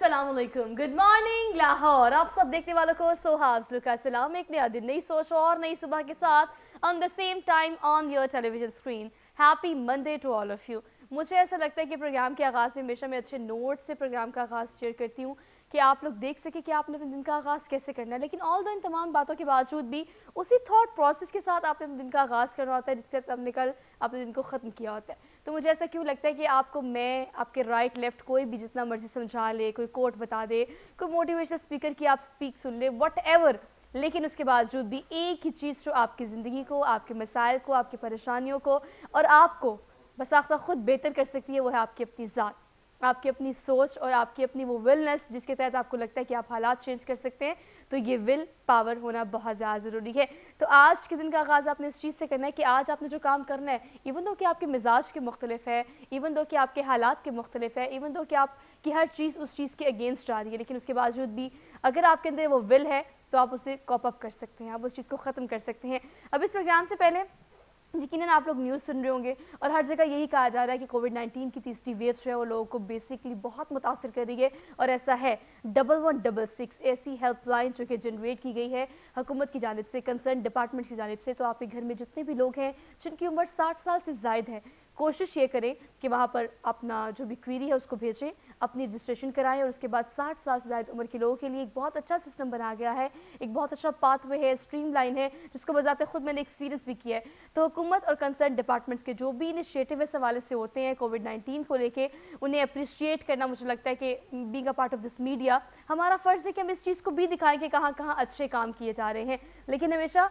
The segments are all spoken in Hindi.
अस्सलामुअलैकुम, गुड मॉर्निंग लाहौर। आप सब देखने वालों को सोहाब का सलाम। एक नया दिन, नई सोच और नई सुबह के साथ on the same time on your television screen. Happy Monday to all of you. मुझे ऐसा लगता है कि प्रोग्राम के आगाज़ में हमेशा मैं अच्छे नोट से प्रोग्राम का आगाज़ शेयर करती हूँ कि आप लोग देख सके कि आपने अपने दिन का आगाज़ कैसे करना है। लेकिन ऑल द इन तमाम बातों के बावजूद भी उसी थॉट प्रोसेस के साथ आपने अपने दिन का आगाज़ करना होता है जिसके साथ आपने कल अपने दिन को ख़त्म किया होता है। तो मुझे ऐसा क्यों लगता है कि आपको मैं आपके राइट लेफ्ट कोई भी जितना मर्जी समझा ले, कोई कोट बता दे, कोई मोटिवेशनल स्पीकर की आप स्पीक सुन ले, वट एवर, लेकिन उसके बावजूद भी एक ही चीज़ जो आपकी ज़िंदगी को, आपके मसाइल को, आपकी परेशानियों को और आपको बसाख्ता खुद बेहतर कर सकती है, वो है आपकी अपनी ज़ात, आपकी अपनी सोच और आपकी अपनी वो विलनेस जिसके तहत आपको लगता है कि आप हालात चेंज कर सकते हैं। तो ये विल पावर होना बहुत ज़्यादा ज़रूरी है। तो आज के दिन का आगाज़ आपने इस चीज़ से करना है कि आज आपने जो काम करना है, इवन दो कि आपके मिजाज के मुख्तलिफ है, इवन दो कि आपके हालात के मुख्तलिफ है, इवन दो कि आपकी हर चीज़ उस चीज़ के अगेंस्ट आ रही है, लेकिन उसके बावजूद भी अगर आपके अंदर वो विल है तो आप उसे कॉप अप कर सकते हैं, आप उस चीज़ को ख़त्म कर सकते हैं। अब इस प्रोग्राम से पहले यकीनन आप लोग न्यूज़ सुन रहे होंगे और हर जगह यही कहा जा रहा है कि कोविड-19 की तीसरी वेव जो है वो लोगों को बेसिकली बहुत मुतासिर कर रही है। और ऐसा है 1166 ऐसी हेल्पलाइन जो कि जनरेट की गई है हुकूमत की जानिब से, कंसर्न डिपार्टमेंट की जानिब से। तो आपके घर में जितने भी लोग हैं जिनकी उम्र 60 साल से ज़ायद है, कोशिश ये करें कि वहाँ पर अपना जो भी क्वेरी है उसको भेजें, अपनी रजिस्ट्रेशन कराएं और उसके बाद 60 साल से ज़्यादा उम्र के लोगों के लिए एक बहुत अच्छा सिस्टम बना गया है, एक बहुत अच्छा पाथवे है, स्ट्रीमलाइन है, जिसको बजाते खुद मैंने एक्सपीरियंस भी किया है। तो हुकूमत और कंसर्न डिपार्टमेंट्स के जो भी इनिशिएटिव इस हवाले से होते हैं कोविड-19 को लेके, उन्हें अप्रिशिएट करना मुझे लगता है कि being a part of this media हमारा फ़र्ज़ है कि हम इस चीज़ को भी दिखाएं कि कहाँ कहाँ अच्छे काम किए जा रहे हैं। लेकिन हमेशा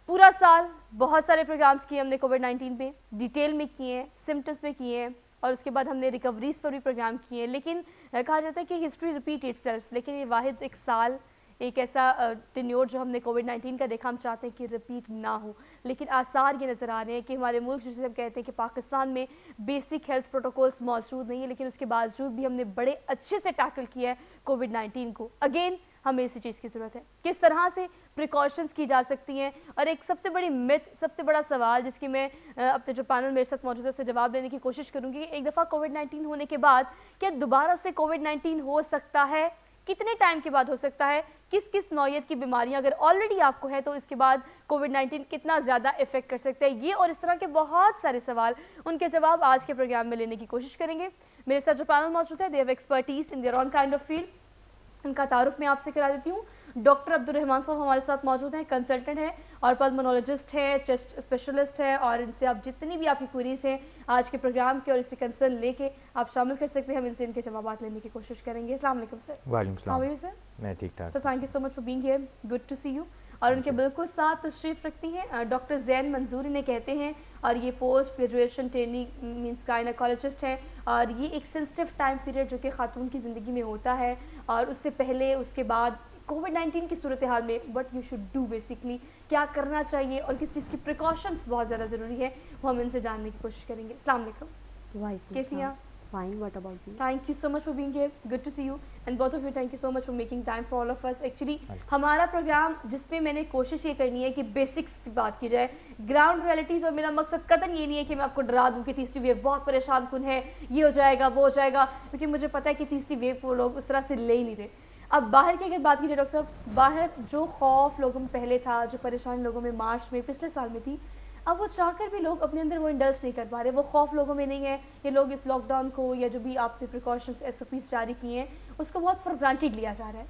पूरा साल बहुत सारे प्रोग्राम्स किए हमने कोविड-19 पे, डिटेल में किए हैं, सिम्टम्स पे किए हैं और उसके बाद हमने रिकवरीज पर भी प्रोग्राम किए हैं। लेकिन कहा जाता है कि हिस्ट्री रिपीट इटसेल्फ, लेकिन ये वाहिद एक साल, एक ऐसा टेन्योर जो हमने कोविड-19 का देखा, हम चाहते हैं कि रिपीट ना हो। लेकिन आसार ये नज़र आ रहे हैं कि हमारे मुल्क, जिसे हम कहते हैं कि पाकिस्तान में बेसिक हेल्थ प्रोटोकॉल्स मौजूद नहीं है, लेकिन उसके बावजूद भी हमने बड़े अच्छे से टैकल किया है कोविड-19 को। अगेन हमें इसी चीज़ की ज़रूरत है, किस तरह से प्रिकॉशंस की जा सकती हैं। और एक सबसे बड़ी मिथ, सबसे बड़ा सवाल जिसकी मैं अपने जो पैनल मेरे साथ मौजूद है उससे जवाब देने की कोशिश करूँगी, एक दफ़ा कोविड-19 होने के बाद क्या दोबारा से कोविड-19 हो सकता है? कितने टाइम के बाद हो सकता है? किस किस नौयत की बीमारियां अगर ऑलरेडी आपको है तो इसके बाद कोविड-19 कितना ज़्यादा इफेक्ट कर सकता है? ये और इस तरह के बहुत सारे सवाल, उनके जवाब आज के प्रोग्राम में लेने की कोशिश करेंगे। मेरे साथ जो पैनल मौजूद है, they have expertise in their own kind of field. उनका तारुफ मैं आपसे करा देती हूँ। डॉक्टर अब्दुल रहमान साहब हमारे साथ मौजूद हैं, कंसल्टेंट हैं और पल्मोनोलॉजिस्ट हैं, चेस्ट स्पेशलिस्ट हैं और इनसे आप जितनी भी आपकी क्वेरीज हैं आज के प्रोग्राम के और इससे कंसर्न लेके आप शामिल कर सकते हैं। हम इनसे इनके जवाब लेने की कोशिश करेंगे। अस्सलाम वालेकुम सर। वालेकुम सलाम। How are you sir? मैं ठीक ठाक। तो thank you so much for being here, good to see you. और उनके बिल्कुल साथ तशरीफ़ रखती हैं डॉक्टर जैन मंजूर इन्हें कहते हैं और ये post graduation training means gynaecologist हैं और ये एक सेंसिटिव टाइम पीरियड जो कि खातून की ज़िंदगी में होता है और उससे पहले उसके बाद कोविड-19 की सूरत हाल में what you should do, basically क्या करना चाहिए और किस चीज़ की प्रिकॉशंस बहुत ज़्यादा ज़रूरी है, वो हम इनसे जानने की कोशिश करेंगे। अस्सलाम वालेकुम, कैसी हैं आप? Fine, what about you? Thank you so much for being here. Good to see you. And both of you, thank you so much for making time for all of us. Actually, हमारा प्रोग्राम जिसमें मैंने कोशिश ये करनी है कि बेसिक्स की बात की जाए, ग्राउंड रियलिटीज़। और मेरा मकसद कतई ये नहीं है कि मैं आपको डरा दूँ कि तीसरी वेव बहुत परेशान कुन है, ये हो जाएगा वो हो जाएगा, क्योंकि मुझे पता है कि तीसरी वेव को लोग उस तरह से ले ही नहीं रहे। अब बाहर की अगर बात की जाए डॉक्टर साहब, बाहर जो खौफ लोगों में पहले था, जो परेशानी लोगों में मार्च में पिछले साल में थी, अब वो चाहकर भी लोग अपने अंदर वो इंडल्ज नहीं कर पा रहे। वो खौफ लोगों में नहीं है। ये लोग इस लॉकडाउन को या जो भी आपने प्रिकॉशंस SOPs जारी किए हैं उसको बहुत फॉर ग्रांटेड लिया जा रहा है।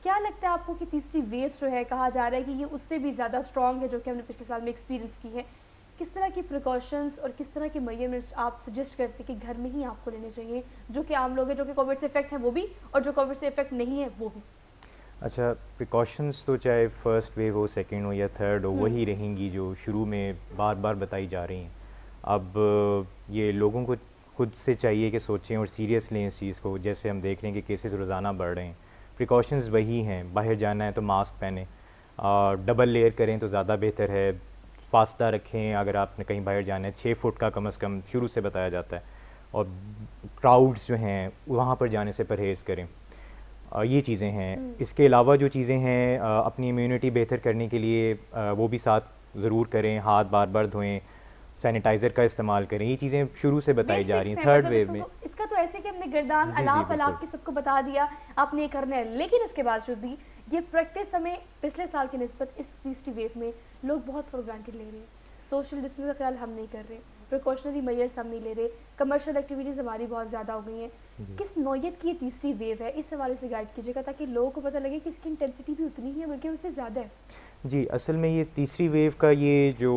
क्या लगता है आपको कि तीसरी वेव जो है, कहा जा रहा है कि ये उससे भी ज़्यादा स्ट्रॉन्ग है जो कि हमने पिछले साल में एक्सपीरियंस की है? किस तरह की प्रिकॉशंस और किस तरह के मेजरमेंट्स आप सजेस्ट करते हैं कि घर में ही आपको लेने चाहिए, जो कि आम लोग हैं, जो कि कोविड से इफेक्ट है वो भी और जो कोविड से इफेक्ट नहीं है वो भी? अच्छा, प्रिकॉशंस तो चाहे फर्स्ट वेव हो, सेकंड हो या थर्ड हो, वही रहेंगी जो शुरू में बार बार बताई जा रही हैं। अब ये लोगों को खुद से चाहिए कि सोचें और सीरियस लें इस चीज़ को। जैसे हम देख रहे हैं कि केसेस रोज़ाना बढ़ रहे हैं, प्रिकॉशंस वही हैं। बाहर जाना है तो मास्क पहने, डबल लेयर करें तो ज़्यादा बेहतर है, फासला रखें अगर आपने कहीं बाहर जाना है, 6 फुट का कम से कम शुरू से बताया जाता है, और क्राउड्स जो हैं वहाँ पर जाने से परहेज़ करें। ये चीज़ें हैं। इसके अलावा जो चीज़ें हैं अपनी इम्यूनिटी बेहतर करने के लिए वो भी साथ ज़रूर करें। हाथ बार बार धोएं, सैनिटाइज़र का इस्तेमाल करें। ये चीज़ें शुरू से बताई जा रही हैं थर्ड वेव में। इसका इसका तो ऐसे कि हमने गर्दान अलाप अलाप के सबको बता दिया आपने ये करना है, लेकिन इसके बावजूद भी ये प्रैक्टिस हमें पिछले साल की निस्बत इस तीसरी वेव में लोग बहुत फॉर ग्रांटेड ले रहे हैं। सोशल डिस्टेंस का ख्याल हम नहीं कर रहे, प्रिकॉशनरी मेजर्स हम नहीं ले रहे, कमर्शियल एक्टिविटीज़ हमारी बहुत ज़्यादा हो गई हैं। किस नौयत की ये तीसरी वेव है, इस हवाले से गाइड कीजिएगा ताकि लोगों को पता लगे कि इसकी इंटेंसिटी भी उतनी ही है बल्कि उससे ज़्यादा है। जी, असल में ये तीसरी वेव का ये जो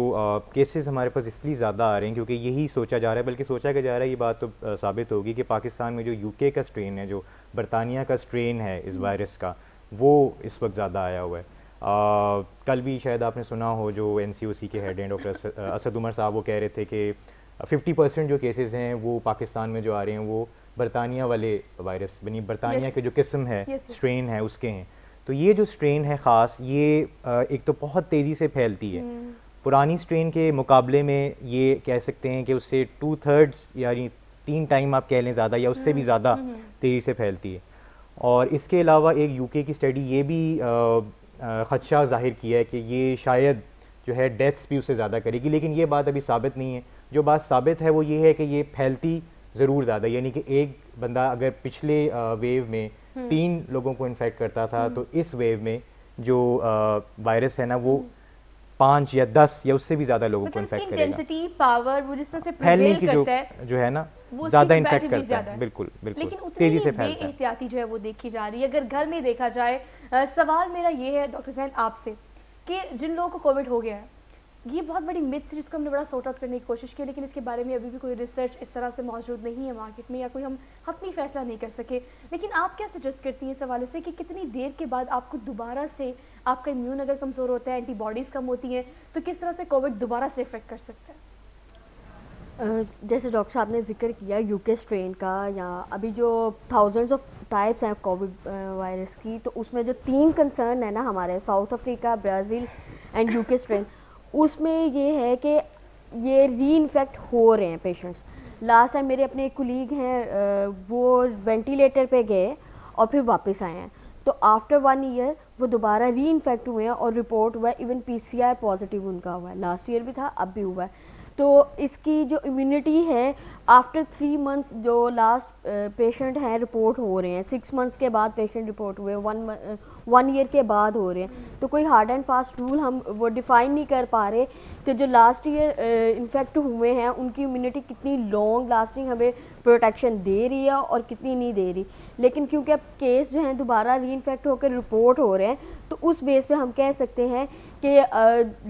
केसेस हमारे पास इसलिए ज़्यादा आ रहे हैं क्योंकि यही सोचा जा रहा है, बल्कि सोचा जा रहा है, ये बात तो साबित होगी कि पाकिस्तान में जो यूके का स्ट्रेन है, जो बरतानिया का स्ट्रेन है इस वायरस का, वो इस वक्त ज़्यादा आया हुआ है। कल भी शायद आपने सुना हो, जो NCOC के हेड हैं डॉक्टर असद उमर साहब, वो कह रहे थे कि 50% जो केसेस हैं वो पाकिस्तान में जो आ रहे हैं वो बरतानिया वाले वायरस बनी बरतानिया के जो किस्म है, स्ट्रेन है, उसके हैं। तो ये जो स्ट्रेन है ख़ास, ये एक तो बहुत तेज़ी से फैलती है। पुरानी स्ट्रेन के मुकाबले में ये कह सकते हैं कि उससे 2/3 यानी 3 टाइम आप कह लें ज़्यादा या उससे भी ज़्यादा तेज़ी से फैलती है। और इसके अलावा एक यूके की स्टडी ये भी ख़दशा ज़ाहिर किया है कि ये शायद जो है डेथ्स भी उससे ज़्यादा करेगी, लेकिन ये बात अभी साबित नहीं है। जो बात साबित है वो ये है कि ये फैलती ज़रूर ज़्यादा, यानी कि एक बंदा अगर पिछले वेव में 3 लोगों को इन्फेक्ट करता था, तो इस वेव में जो वायरस है ना वो 5 या 10 या उससे भी ज़्यादा लोगों को इन्फेक्ट करेगा। इंटेंसिटी पावर वो जिस तरह से फैलने की करता है जो है ना ज़्यादा इन्फेक्ट करता है। बिल्कुल बिल्कुल, लेकिन तेज़ी से उतनी फैलता है। एहतियाती जो है वो देखी जा रही है। अगर घर में देखा जाए, सवाल मेरा ये है डॉक्टर जैन आपसे कि जिन लोगों को कोविड हो गया है, ये बहुत बड़ी मिथ थी जिसको हमने बड़ा सॉर्ट आउट करने की कोशिश की, लेकिन इसके बारे में अभी भी कोई रिसर्च इस तरह से मौजूद नहीं है मार्केट में, या कोई हम हतमी फैसला नहीं कर सके। लेकिन आप क्या सजेस्ट करती हैं इस हवाले से कि कितनी देर के बाद आपको दोबारा से आपका इम्यून अगर कमज़ोर होता है, एंटीबॉडीज़ कम होती हैं, तो किस तरह से कोविड दोबारा से इफेक्ट कर सकता है? जैसे डॉक्टर साहब ने जिक्र किया यूके स्ट्रेन का, या अभी जो थाउजेंड्स ऑफ टाइप्स हैं कोविड वायरस की, तो उसमें जो 3 कंसर्न है ना हमारे, south Africa, Brazil and UK strain, उसमें ये है कि ये री इन्फेक्ट हो रहे हैं पेशेंट्स। लास्ट टाइम मेरे अपने एक कुलीग हैं, वो वेंटिलेटर पे गए और फिर वापस आए हैं, तो आफ्टर 1 ईयर वो दोबारा री इन्फेक्ट हुए हैं और रिपोर्ट हुआ है, इवन PCR पॉजिटिव उनका हुआ है, लास्ट ईयर भी था, अब भी हुआ है। तो इसकी जो इम्यूनिटी है आफ्टर 3 मंथ्स, जो लास्ट पेशेंट हैं रिपोर्ट हो रहे हैं, 6 मंथ्स के बाद पेशेंट रिपोर्ट हुए, 1 ईयर के बाद हो रहे हैं। तो कोई हार्ड एंड फास्ट रूल हम वो डिफ़ाइन नहीं कर पा रहे कि जो लास्ट ईयर इन्फेक्ट हुए हैं उनकी इम्यूनिटी कितनी लॉन्ग लास्टिंग हमें प्रोटेक्शन दे रही है और कितनी नहीं दे रही। लेकिन क्योंकि अब केस जो हैं दोबारा री इन्फेक्ट होकर रिपोर्ट हो रहे हैं, तो उस बेस पे हम कह सकते हैं कि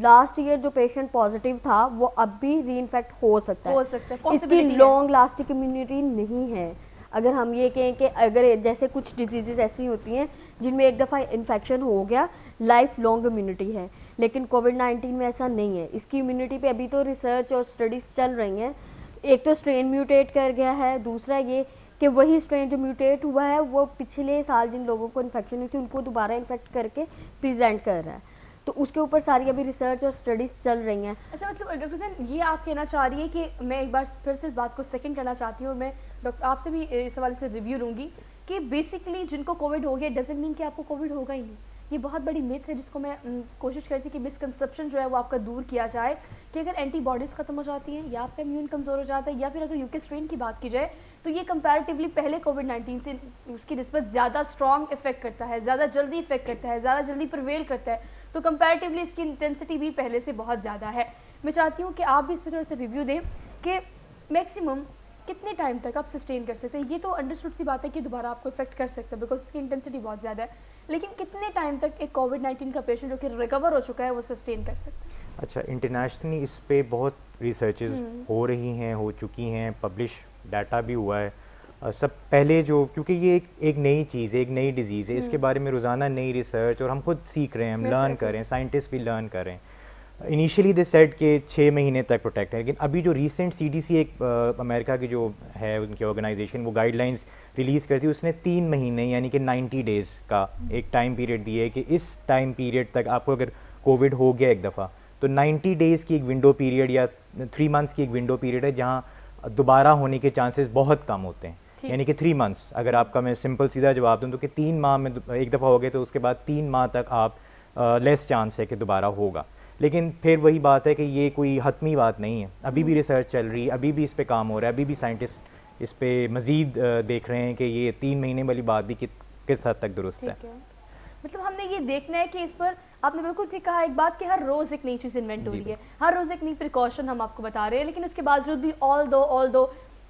लास्ट ईयर जो पेशेंट पॉजिटिव था वो अब भी री इन्फेक्ट हो सकता है। इसकी लॉन्ग लास्टिंग इम्यूनिटी नहीं है। अगर हम ये कहें कि अगर जैसे कुछ डिजीज़ ऐसी होती हैं जिनमें एक दफ़ा इन्फेक्शन हो गया, लाइफ लॉन्ग इम्यूनिटी है, लेकिन कोविड-19 में ऐसा नहीं है। इसकी इम्यूनिटी पे अभी तो रिसर्च और स्टडीज़ चल रही हैं। एक तो स्ट्रेन म्यूटेट कर गया है, दूसरा ये कि वही स्ट्रेन जो म्यूटेट हुआ है वो पिछले साल जिन लोगों को इन्फेक्शन हुई थी उनको दोबारा इन्फेक्ट करके प्रेजेंट कर रहा है, तो उसके ऊपर सारी अभी रिसर्च और स्टडीज़ चल रही हैं। अच्छा, मतलब डॉक्टर सैन ये आप कहना चाह रही है कि मैं एक बार फिर से इस बात को सेकंड करना चाहती हूँ, और मैं डॉक्टर आपसे भी इस हवाले से रिव्यू लूँगी कि बेसिकली जिनको कोविड हो गया डजंट मीन कि आपको कोविड होगा ही नहीं। ये बहुत बड़ी मिथ है जिसको मैं कोशिश करती कि मिसकंसेप्शन जो है वो आपका दूर किया जाए कि अगर एंटीबॉडीज़ ख़त्म हो जाती हैं या आपका इम्यून कमज़ोर हो जाता है, या फिर अगर यूके स्ट्रेन की बात की जाए तो ये कंपैरेटिवली पहले कोविड-19 से उसकी निस्बत ज़्यादा स्ट्रॉन्ग इफेक्ट करता है, ज़्यादा जल्दी इफेक्ट करता है, ज़्यादा जल्दी प्रिवेल करता है, तो कंपैरेटिवली इसकी इंटेंसिटी भी पहले से बहुत ज़्यादा है। मैं चाहती हूँ कि आप भी इस पर थोड़ा सा रिव्यू दें कि मैक्सिमम कितने टाइम तक आप सस्टेन कर सकते हैं। ये तो अंडरस्टूड सी बात है कि दोबारा आपको इफेक्ट कर सकता है बिकॉज इसकी इंटेंसिटी बहुत ज़्यादा है, लेकिन कितने टाइम तक एक कोविड-19 का पेशेंट जो कि रिकवर हो चुका है वो सस्टेन कर सकता है? अच्छा, इंटरनेशनली इस पे बहुत रिसर्चेज हो रही हैं, हो चुकी हैं, पब्लिश डाटा भी हुआ है। सब पहले जो, क्योंकि ये एक नई चीज़ है, एक नई डिजीज़ है, इसके बारे में रोज़ाना नई रिसर्च और हम खुद सीख रहे हैं, हम लर्न कर रहे हैं, साइंटिस्ट भी लर्न कर रहे हैं। इनिशियली दे सेड के 6 महीने तक प्रोटेक्ट है, लेकिन अभी जो रिसेंट CDC एक अमेरिका की जो है उनकी ऑर्गेनाइजेशन वो गाइडलाइंस रिलीज़ करती है, उसने 3 महीने यानी कि 90 डेज़ का एक टाइम पीरियड दिया है कि इस टाइम पीरियड तक आपको अगर कोविड हो गया एक दफ़ा तो 90 डेज़ की एक विंडो पीरियड या 3 मंथ्स की एक विंडो पीरियड है जहाँ दोबारा होने के चांसेस बहुत कम होते हैं। यानी कि 3 मंथ्स, अगर आपका मैं सिंपल सीधा जवाब दूँ तो कि 3 माह में एक दफ़ा हो गए तो उसके बाद 3 माह तक आप लेस चांस है कि दोबारा होगा। लेकिन फिर वही बात है कि ये कोई हतमी बात नहीं है, अभी भी रिसर्च चल रही है, अभी भी इस पे काम हो रहा है, अभी भी साइंटिस्ट इस पे मज़ीद देख रहे हैं कि ये 3 महीने वाली बात भी किस हद तक दुरुस्त है। मतलब हमने ये देखना है कि इस पर आपने बिल्कुल ठीक कहा एक बात कि हर रोज़ एक नई चीज़ इन्वेंट हो रही है, हर रोज़ एक नई प्रिकॉशन हम आपको बता रहे हैं, लेकिन उसके बावजूद भी ऑल दो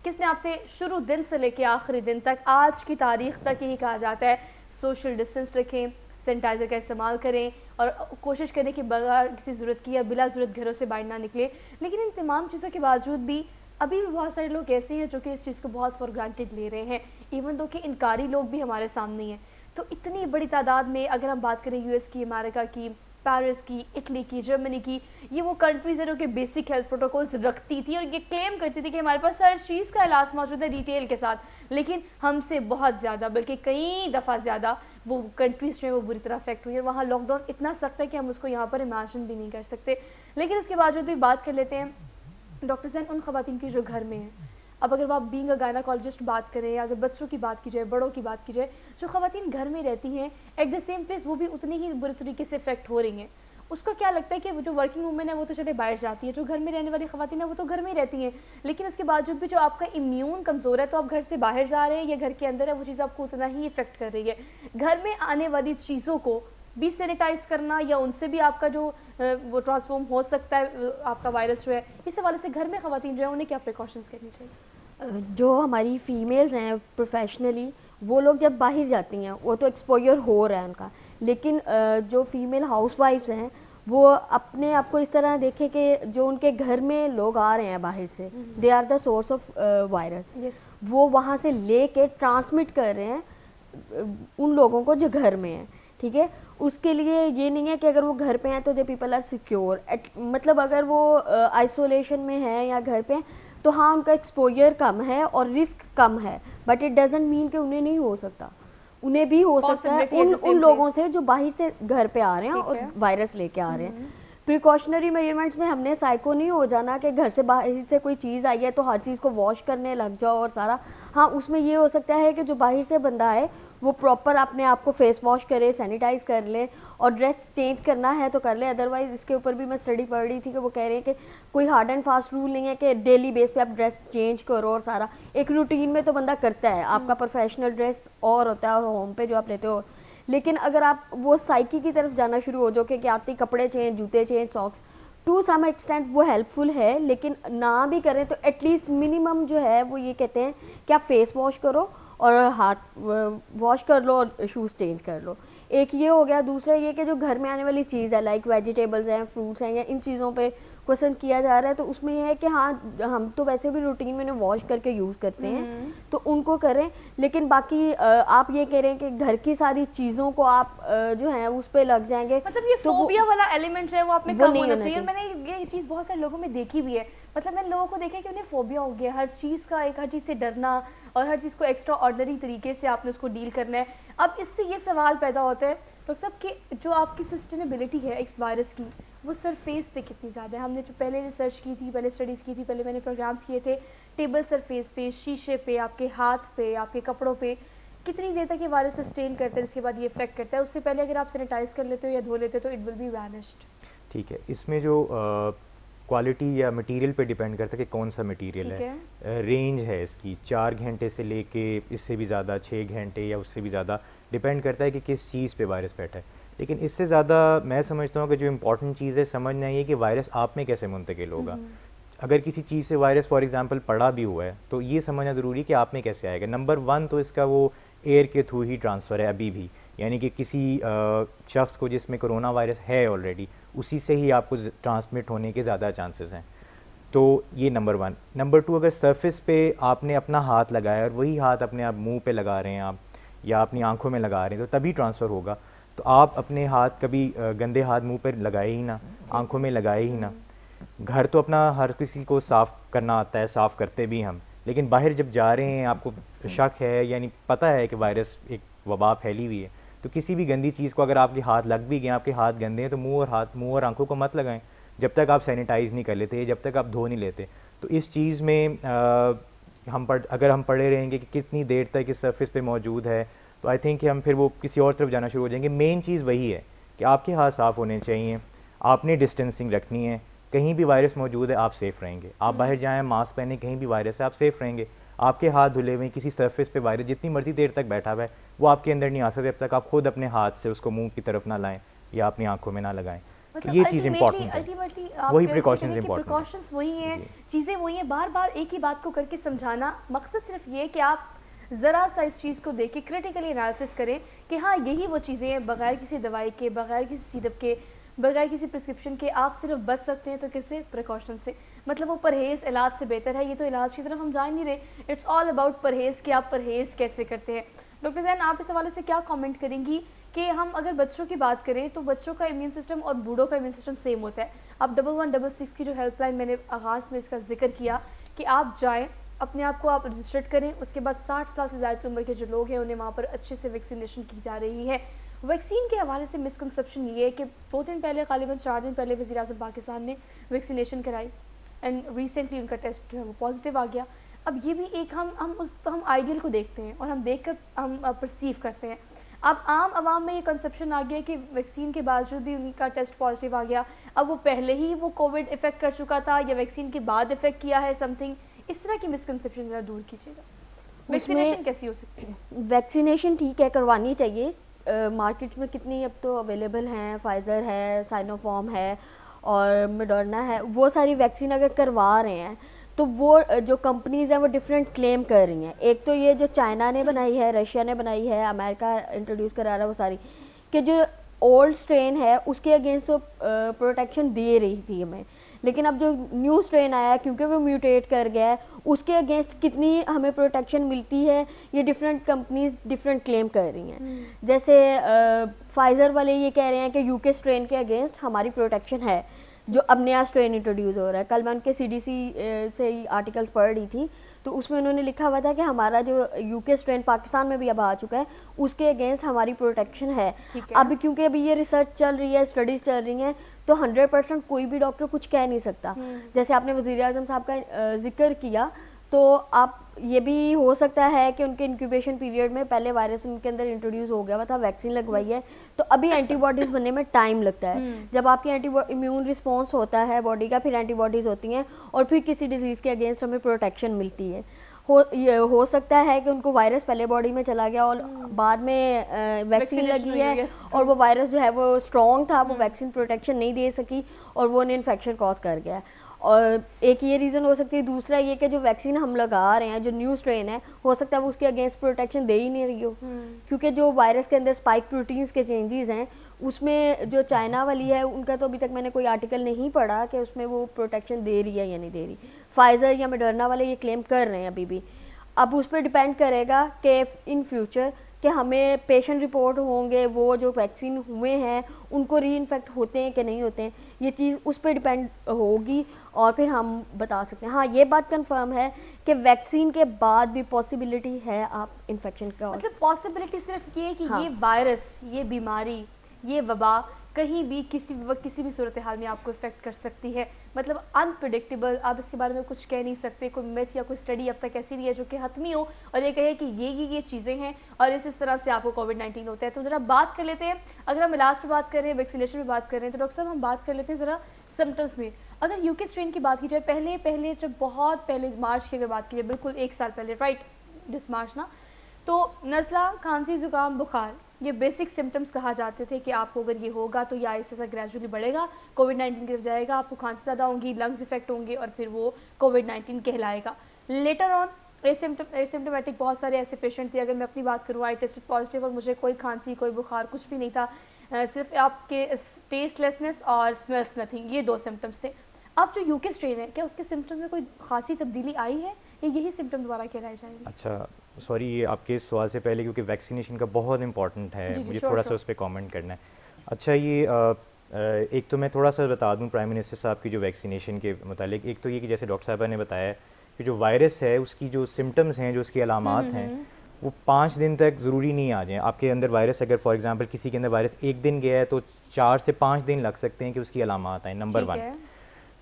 किसने आपसे शुरू दिन से लेके आखिरी दिन तक आज की तारीख तक यही कहा जाता है सोशल डिस्टेंस रखें, सैनिटाइज़र का इस्तेमाल करें और कोशिश करें कि बगैर किसी ज़रूरत की या बिला ज़रूरत घरों से बाहर ना निकले। लेकिन इन तमाम चीज़ों के बावजूद भी अभी भी बहुत सारे लोग ऐसे हैं जो कि इस चीज़ को बहुत फॉर ग्रांटेड ले रहे हैं, इवन दो कि इनकारी लोग भी हमारे सामने हैं। तो इतनी बड़ी तादाद में अगर हम बात करें यूएस की, अमेरिका की, पेरिस की, इटली की, जर्मनी की, ये वो कंट्रीज़ है जो कि बेसिक हेल्थ प्रोटोकॉल्स रखती थी और ये क्लेम करती थी कि हमारे पास हर चीज़ का इलाज मौजूद है डिटेल के साथ, लेकिन हमसे बहुत ज़्यादा बल्कि कई दफ़ा ज़्यादा वो कंट्रीज़ जो है वो बुरी तरह अफेक्ट हुई है। वहाँ लॉकडाउन इतना सख्त है कि हम उसको यहाँ पर इमेजिन भी नहीं कर सकते। लेकिन उसके बावजूद भी बात कर लेते हैं डॉक्टर सैन उन ख़वातीन की जो घर में हैं। अब अगर आप बीइंग अ गायनाकोलॉजिस्ट बात करें या अगर बच्चों की बात की जाए, बड़ों की बात की जाए, जो ख़वातीन घर में रहती हैं एट द सेम प्लेस वो भी उतनी ही बुरी तरीके से इफेक्ट हो रही हैं। उसका क्या लगता है कि वो जो वर्किंग वुमेन है वो तो चले बाहर जाती है, जो घर में रहने वाली ख़वातीन है वो तो घर में ही रहती हैं, लेकिन उसके बावजूद भी जो आपका इम्यून कमज़ोर है तो आप घर से बाहर जा रहे हैं या घर के अंदर है वो चीज़ आपको उतना ही इफेक्ट कर रही है। घर में आने वाली चीज़ों को भी सैनिटाइज करना या उनसे भी आपका जो वो ट्रांसफॉर्म हो सकता है आपका वायरस जो है, इस हवाले से घर में ख़वातीन जो है उन्हें क्या प्रिकॉशंस करनी चाहिए? जो हमारी फीमेल्स हैं प्रोफेशनली वो लोग जब बाहर जाती हैं वो तो एक्सपोजर हो रहा है उनका, लेकिन जो फीमेल हाउसवाइफ्स हैं वो अपने आप को इस तरह देखें कि जो उनके घर में लोग आ रहे हैं बाहर से, they are the source of virus, वो वहाँ से लेके ट्रांसमिट कर रहे हैं उन लोगों को जो घर में हैं। ठीक है, उसके लिए ये नहीं है कि अगर वो घर पे हैं तो दे पीपल आर सिक्योर, मतलब अगर वो आइसोलेशन में है या घर पे हैं तो हाँ उनका एक्सपोजर कम है और रिस्क कम है, बट इट डजंट मीन कि उन्हें नहीं हो सकता, उन्हें भी हो सकता है उन लोगों से जो बाहर से घर पे आ रहे हैं और वायरस लेके आ रहे हैं। प्रिकॉशनरी मेजरमेंट्स में हमने साइको नहीं हो जाना कि घर से बाहर से कोई चीज़ आई है तो हर चीज़ को वॉश करने लग जाओ और सारा। हाँ, उसमें ये हो सकता है कि जो बाहर से बंदा है वो प्रॉपर अपने आप को फेस वॉश करे, सैनिटाइज कर ले और ड्रेस चेंज करना है तो कर ले। अदरवाइज इसके ऊपर भी मैं स्टडी पढ़ रही थी कि वो कह रहे हैं कि कोई हार्ड एंड फास्ट रूल नहीं है कि डेली बेस पे आप ड्रेस चेंज करो और सारा, एक रूटीन में तो बंदा करता है, आपका प्रोफेशनल ड्रेस और होता है और होम पे जो आप लेते हो। लेकिन अगर आप वो साइकी की तरफ जाना शुरू हो जाओ कि आती कपड़े चेंज, जूते change, socks, to some extent वो हेल्पफुल है, लेकिन ना भी करें तो एटलीस्ट मिनिमम जो है वो ये कहते हैं कि आप फेस वॉश करो और हाथ वॉश कर लो और शूज़ चेंज कर लो। एक ये हो गया। दूसरा ये कि जो घर में आने वाली चीज़ है लाइक वेजिटेबल्स हैं, फ्रूट्स हैं, या इन चीज़ों पे क्वेश्चन किया जा रहा है तो उसमें यह है कि हाँ हम तो वैसे भी रूटीन में वॉश करके यूज़ करते हैं तो उनको करें, लेकिन बाकी आप ये कह रहे हैं कि घर की सारी चीज़ों को आप जो है उस पर लग जाएंगे, मतलब ये तो फोबिया वाला एलिमेंट है वो आप में कम होना चाहिए। और मैंने ये चीज़ बहुत सारे लोगों में देखी भी है, मतलब मैंने लोगों को देखा कि उन्हें फोबिया हो गया हर चीज़ का, हर चीज़ से डरना और हर चीज़ को एक्स्ट्रा ऑर्डिनरी तरीके से आपने उसको डील करना है। अब इससे ये सवाल पैदा होता है डॉक्टर साहब कि जो आपकी सस्टेनेबिलिटी है इस वायरस की वो सरफेस पे कितनी ज़्यादा है। हमने जो पहले रिसर्च की थी, पहले स्टडीज़ की थी, पहले मैंने प्रोग्राम्स किए थे, टेबल सरफेस पे, शीशे पे, आपके हाथ पे, आपके कपड़ों पे कितनी देर तक ये वायरस सस्टेन करता है, इसके बाद ये इफेक्ट करता है। उससे पहले अगर आप सैनिटाइज कर लेते हो या धो लेते हो तो इट विल बी वैनिश्ड। ठीक है, इसमें जो क्वालिटी या मटेरियल पे डिपेंड करता है कि कौन सा मटेरियल है। रेंज है इसकी 4 घंटे से लेके इससे भी ज़्यादा 6 घंटे या उससे भी ज़्यादा, डिपेंड करता है कि किस चीज़ पे वायरस बैठा है। लेकिन इससे ज़्यादा मैं समझता हूँ कि जो इम्पॉर्टेंट चीज़ है समझना ये कि वायरस आप में कैसे मुंतकिल होगा। अगर किसी चीज़ से वायरस फॉर एग्जांपल पड़ा भी हुआ है तो ये समझना ज़रूरी है कि आप में कैसे आएगा। नंबर 1 तो इसका वो एयर के थ्रू ही ट्रांसफ़र है अभी भी, यानी कि किसी शख्स को जिसमें कोरोना वायरस है ऑलरेडी उसी से ही आपको ट्रांसमिट होने के ज़्यादा चांसेस हैं। तो ये नंबर 1। नंबर 2, अगर सरफेस पे आपने अपना हाथ लगाया और वही हाथ अपने आप मुंह पे लगा रहे हैं आप या अपनी आंखों में लगा रहे हैं तो तभी ट्रांसफ़र होगा। तो आप अपने हाथ कभी गंदे हाथ मुंह पर लगाए ही ना, आंखों में लगाए ही ना। घर तो अपना हर किसी को साफ़ करना आता है, साफ़ करते भी हम, लेकिन बाहर जब जा रहे हैं आपको शक है यानी पता है कि वायरस एक वबा फैली हुई है तो किसी भी गंदी चीज़ को अगर आपके हाथ लग भी गए, आपके हाथ गंदे हैं तो मुंह और आंखों को मत लगाएं जब तक आप सैनिटाइज़ नहीं कर लेते, जब तक आप धो नहीं लेते। तो इस चीज़ में अगर हम पड़े रहेंगे कि कितनी देर तक इस सरफेस पे मौजूद है तो आई थिंक कि हम फिर वो किसी और तरफ जाना शुरू हो जाएंगे। मेन चीज़ वही है कि आपके हाथ साफ़ होने चाहिए, आपने डिस्टेंसिंग रखनी है, कहीं भी वायरस मौजूद है आप सेफ़ रहेंगे। आप बाहर जाएँ, मास्क पहने, कहीं भी वायरस है आप सेफ़ रहेंगे। आपके हाथ धुले हुए किसी सरफेस पे वायरस जितनी मर्जी देर तक बैठा हुआ है वो आपके अंदर नहीं आ सकता जब तक आप खुद अपने हाथ से उसको मुंह की तरफ ना लाएं या अपनी आंखों में ना लगाएं। मतलब ये चीज़ इंपॉर्टेंट है, अल्टीमेटली वही प्रिकॉशंस इंपॉर्टेंट है। प्रिकॉशंस वही हैं, चीज़ें वही हैं, बार बार एक ही बात को करके समझाना। मकसद सिर्फ ये कि आप ज़रा सा इस चीज़ को देख के क्रिटिकली एनालिसिस करें कि हाँ यही वो चीज़ें हैं, बगैर किसी दवाई के, बगैर किसी सिरप के, बगैर किसी प्रिस्क्रिप्शन के आप सिर्फ बच सकते हैं। तो किससे? प्रिकॉशन से। मतलब वो परहेज़ इलाज से बेहतर है। ये तो इलाज की तरफ हम जा नहीं रहे, इट्स ऑल अबाउट परहेज़ कि आप परहेज़ कैसे करते हैं। डॉक्टर जैन, आप इस हवाले से क्या कमेंट करेंगी कि हम अगर बच्चों की बात करें तो बच्चों का इम्यून सिस्टम और बूढ़ों का इम्यून सिस्टम सेम होता है। अब 1166 की जो हेल्पलाइन मैंने आगाज़ में इसका जिक्र किया कि आप जाएँ, अपने आप को आप रजिस्टर्ड करें, उसके बाद 60 साल से ज़्यादा उम्र के जो लोग हैं उन्हें वहाँ पर अच्छे से वैक्सीनेशन की जा रही है। वैक्सीन के हवाले से मिसकंसेप्शन ये है कि 2 दिन पहले, ग़ालिबन 4 दिन पहले वज़ीर-ए-आज़म पाकिस्तान ने वैक्सीनेशन कराई एंड रिसेंटली उनका टेस्ट जो है वो पॉजिटिव आ गया। अब ये भी एक हम आइडियल को देखते हैं और हम देखकर हम परसीव करते हैं। अब आम आवाम में ये कंसेप्शन आ गया कि वैक्सीन के बावजूद भी उनका टेस्ट पॉजिटिव आ गया, अब वो पहले ही वो कोविड इफेक्ट कर चुका था या वैक्सीन के बाद इफेक्ट किया है समथिंग। इस तरह की मिसकंसेप्शन ज़रा दूर कीजिएगा। वैक्सीनेशन कैसी हो सकती है? वैक्सीनेशन ठीक है, करवानी चाहिए। मार्केट में कितनी अब तो अवेलेबल हैं, फाइज़र है, साइनोफार्म है और मॉडर्ना है। वो सारी वैक्सीन अगर करवा रहे हैं तो वो जो कंपनीज़ हैं वो डिफरेंट क्लेम कर रही हैं। एक तो ये जो चाइना ने बनाई है, रशिया ने बनाई है, अमेरिका इंट्रोड्यूस करा रहा है, वो सारी कि जो ओल्ड स्ट्रेन है उसके अगेंस्ट तो प्रोटेक्शन दे रही थी हमें, लेकिन अब जो न्यू स्ट्रेन आया है क्योंकि वो म्यूटेट कर गया है उसके अगेंस्ट कितनी हमें प्रोटेक्शन मिलती है ये डिफरेंट कंपनीज डिफरेंट क्लेम कर रही हैं। जैसे फाइज़र वाले ये कह रहे हैं कि यूके स्ट्रेन के अगेंस्ट हमारी प्रोटेक्शन है, जो अब नया स्ट्रेन इंट्रोड्यूस हो रहा है। कल मैं उनके सीडीसी से आर्टिकल्स पढ़ रही थी तो उसमें उन्होंने लिखा हुआ था कि हमारा जो यूके स्ट्रेन पाकिस्तान में भी अब आ चुका है उसके अगेंस्ट हमारी प्रोटेक्शन है। अब क्योंकि अभी ये रिसर्च चल रही है, स्टडीज़ चल रही हैं, तो 100% कोई भी डॉक्टर कुछ कह नहीं सकता। जैसे आपने वज़ीर-ए-आज़म साहब का जिक्र किया तो आप ये भी हो सकता है कि उनके इंक्यूबेशन पीरियड में पहले वायरस उनके अंदर इंट्रोड्यूस हो गया हुआ था, वैक्सीन लगवाई है, तो अभी एंटीबॉडीज़ बनने में टाइम लगता है। जब आपकी इम्यून रिस्पॉन्स होता है बॉडी का, फिर एंटीबॉडीज़ होती हैं और फिर किसी डिजीज़ के अगेंस्ट हमें प्रोटेक्शन मिलती है। हो सकता है कि उनको वायरस पहले बॉडी में चला गया और बाद में वैक्सीन लगी है और वो वायरस जो है वो स्ट्रॉन्ग था, वो वैक्सीन प्रोटेक्शन नहीं दे सकी और वो उन्हें इन्फेक्शन कॉज कर गया। और एक ये रीज़न हो सकती है। दूसरा ये कि जो वैक्सीन हम लगा रहे हैं, जो न्यू स्ट्रेन है, हो सकता है वो उसके अगेंस्ट प्रोटेक्शन दे ही नहीं रही हो, क्योंकि जो वायरस के अंदर स्पाइक प्रोटीन्स के चेंजेस हैं उसमें जो चाइना वाली है उनका तो अभी तक मैंने कोई आर्टिकल नहीं पढ़ा कि उसमें वो प्रोटेक्शन दे रही है या नहीं दे रही। फाइज़र या मॉडर्ना वाले ये क्लेम कर रहे हैं अभी भी। अब उस पर डिपेंड करेगा कि इन फ्यूचर कि हमें पेशेंट रिपोर्ट होंगे, वो जो वैक्सीन हुए हैं उनको री इन्फेक्ट होते हैं कि नहीं होते हैं, ये चीज़ उस पर डिपेंड होगी और फिर हम बता सकते हैं। हाँ, ये बात कंफर्म है कि वैक्सीन के बाद भी पॉसिबिलिटी है आप इन्फेक्शन का, मतलब पॉसिबिलिटी सिर्फ ये कि ये वायरस, ये बीमारी, ये वबा कहीं भी किसी वक्त किसी भी सूरत हाल में आपको इफेक्ट कर सकती है। मतलब अनप्रिडिक्टेबल, आप इसके बारे में कुछ कह नहीं सकते। कोई मिथ या कोई स्टडी अब तक ऐसी नहीं है जो कि हतमी हो और ये कहे कि ये चीज़ें हैं और इस तरह से आपको कोविड-19 होता है। तो ज़रा बात कर लेते हैं, अगर हम इलाज पे बात कर रहे हैं, वैक्सीनेशन पे बात कर रहे हैं, तो डॉक्टर साहब हम बात कर लेते हैं ज़रा सिम्टम्स में। अगर यूके स्ट्रेन की बात की जाए, पहले जब बहुत पहले मार्च की अगर बात की जाए, बिल्कुल 1 साल पहले, राइट, दिस मार्च ना, तो नज़ला, खांसी, ज़ुकाम, बुखार, ये बेसिक सिम्टम्स कहा जाते थे कि आपको अगर ये होगा तो या इससे ऐसा ग्रेजुअली बढ़ेगा, कोविड-19 की तरफ जाएगा, आपको खांसी ज़्यादा होंगी, लंग्स इफेक्ट होंगे और फिर वो कोविड-19 कहलाएगा। लेटर ऑन एसिम्टोमेटिक बहुत सारे ऐसे पेशेंट थे। अगर मैं अपनी बात करूँ, आई टेस्टेड पॉजिटिव और मुझे कोई खांसी, कोई बुखार, कुछ भी नहीं था, सिर्फ आपके टेस्टलेसनेस और स्मेल्स नथिंग, ये 2 सिम्टम्स थे। अब जो यूके स्ट्रेन है, क्या उसके सिम्टम्स में कोई खासी तब्दीली आई है या यही सिम्टम दोबारा कहलाए जाएंगे? अच्छा, सॉरी, ये आपके इस सवाल से पहले क्योंकि वैक्सीनेशन का बहुत इंपॉर्टेंट है, मुझे थोड़ा सा उस पर कॉमेंट करना है। अच्छा, ये एक तो मैं थोड़ा सा बता दूं प्राइम मिनिस्टर साहब की जो वैक्सीनेशन के मुतालिक। एक तो ये कि जैसे डॉक्टर साहबा ने बताया कि जो वायरस है उसकी जो सिम्टम्स हैं, जो उसकी अलामात हैं, वो 5 दिन तक ज़रूरी नहीं आ जाएँ। आपके अंदर वायरस, अगर फॉर एग्जांपल किसी के अंदर वायरस 1 दिन गया है तो 4 से 5 दिन लग सकते हैं कि उसकी अलामात आएँ, नंबर 1।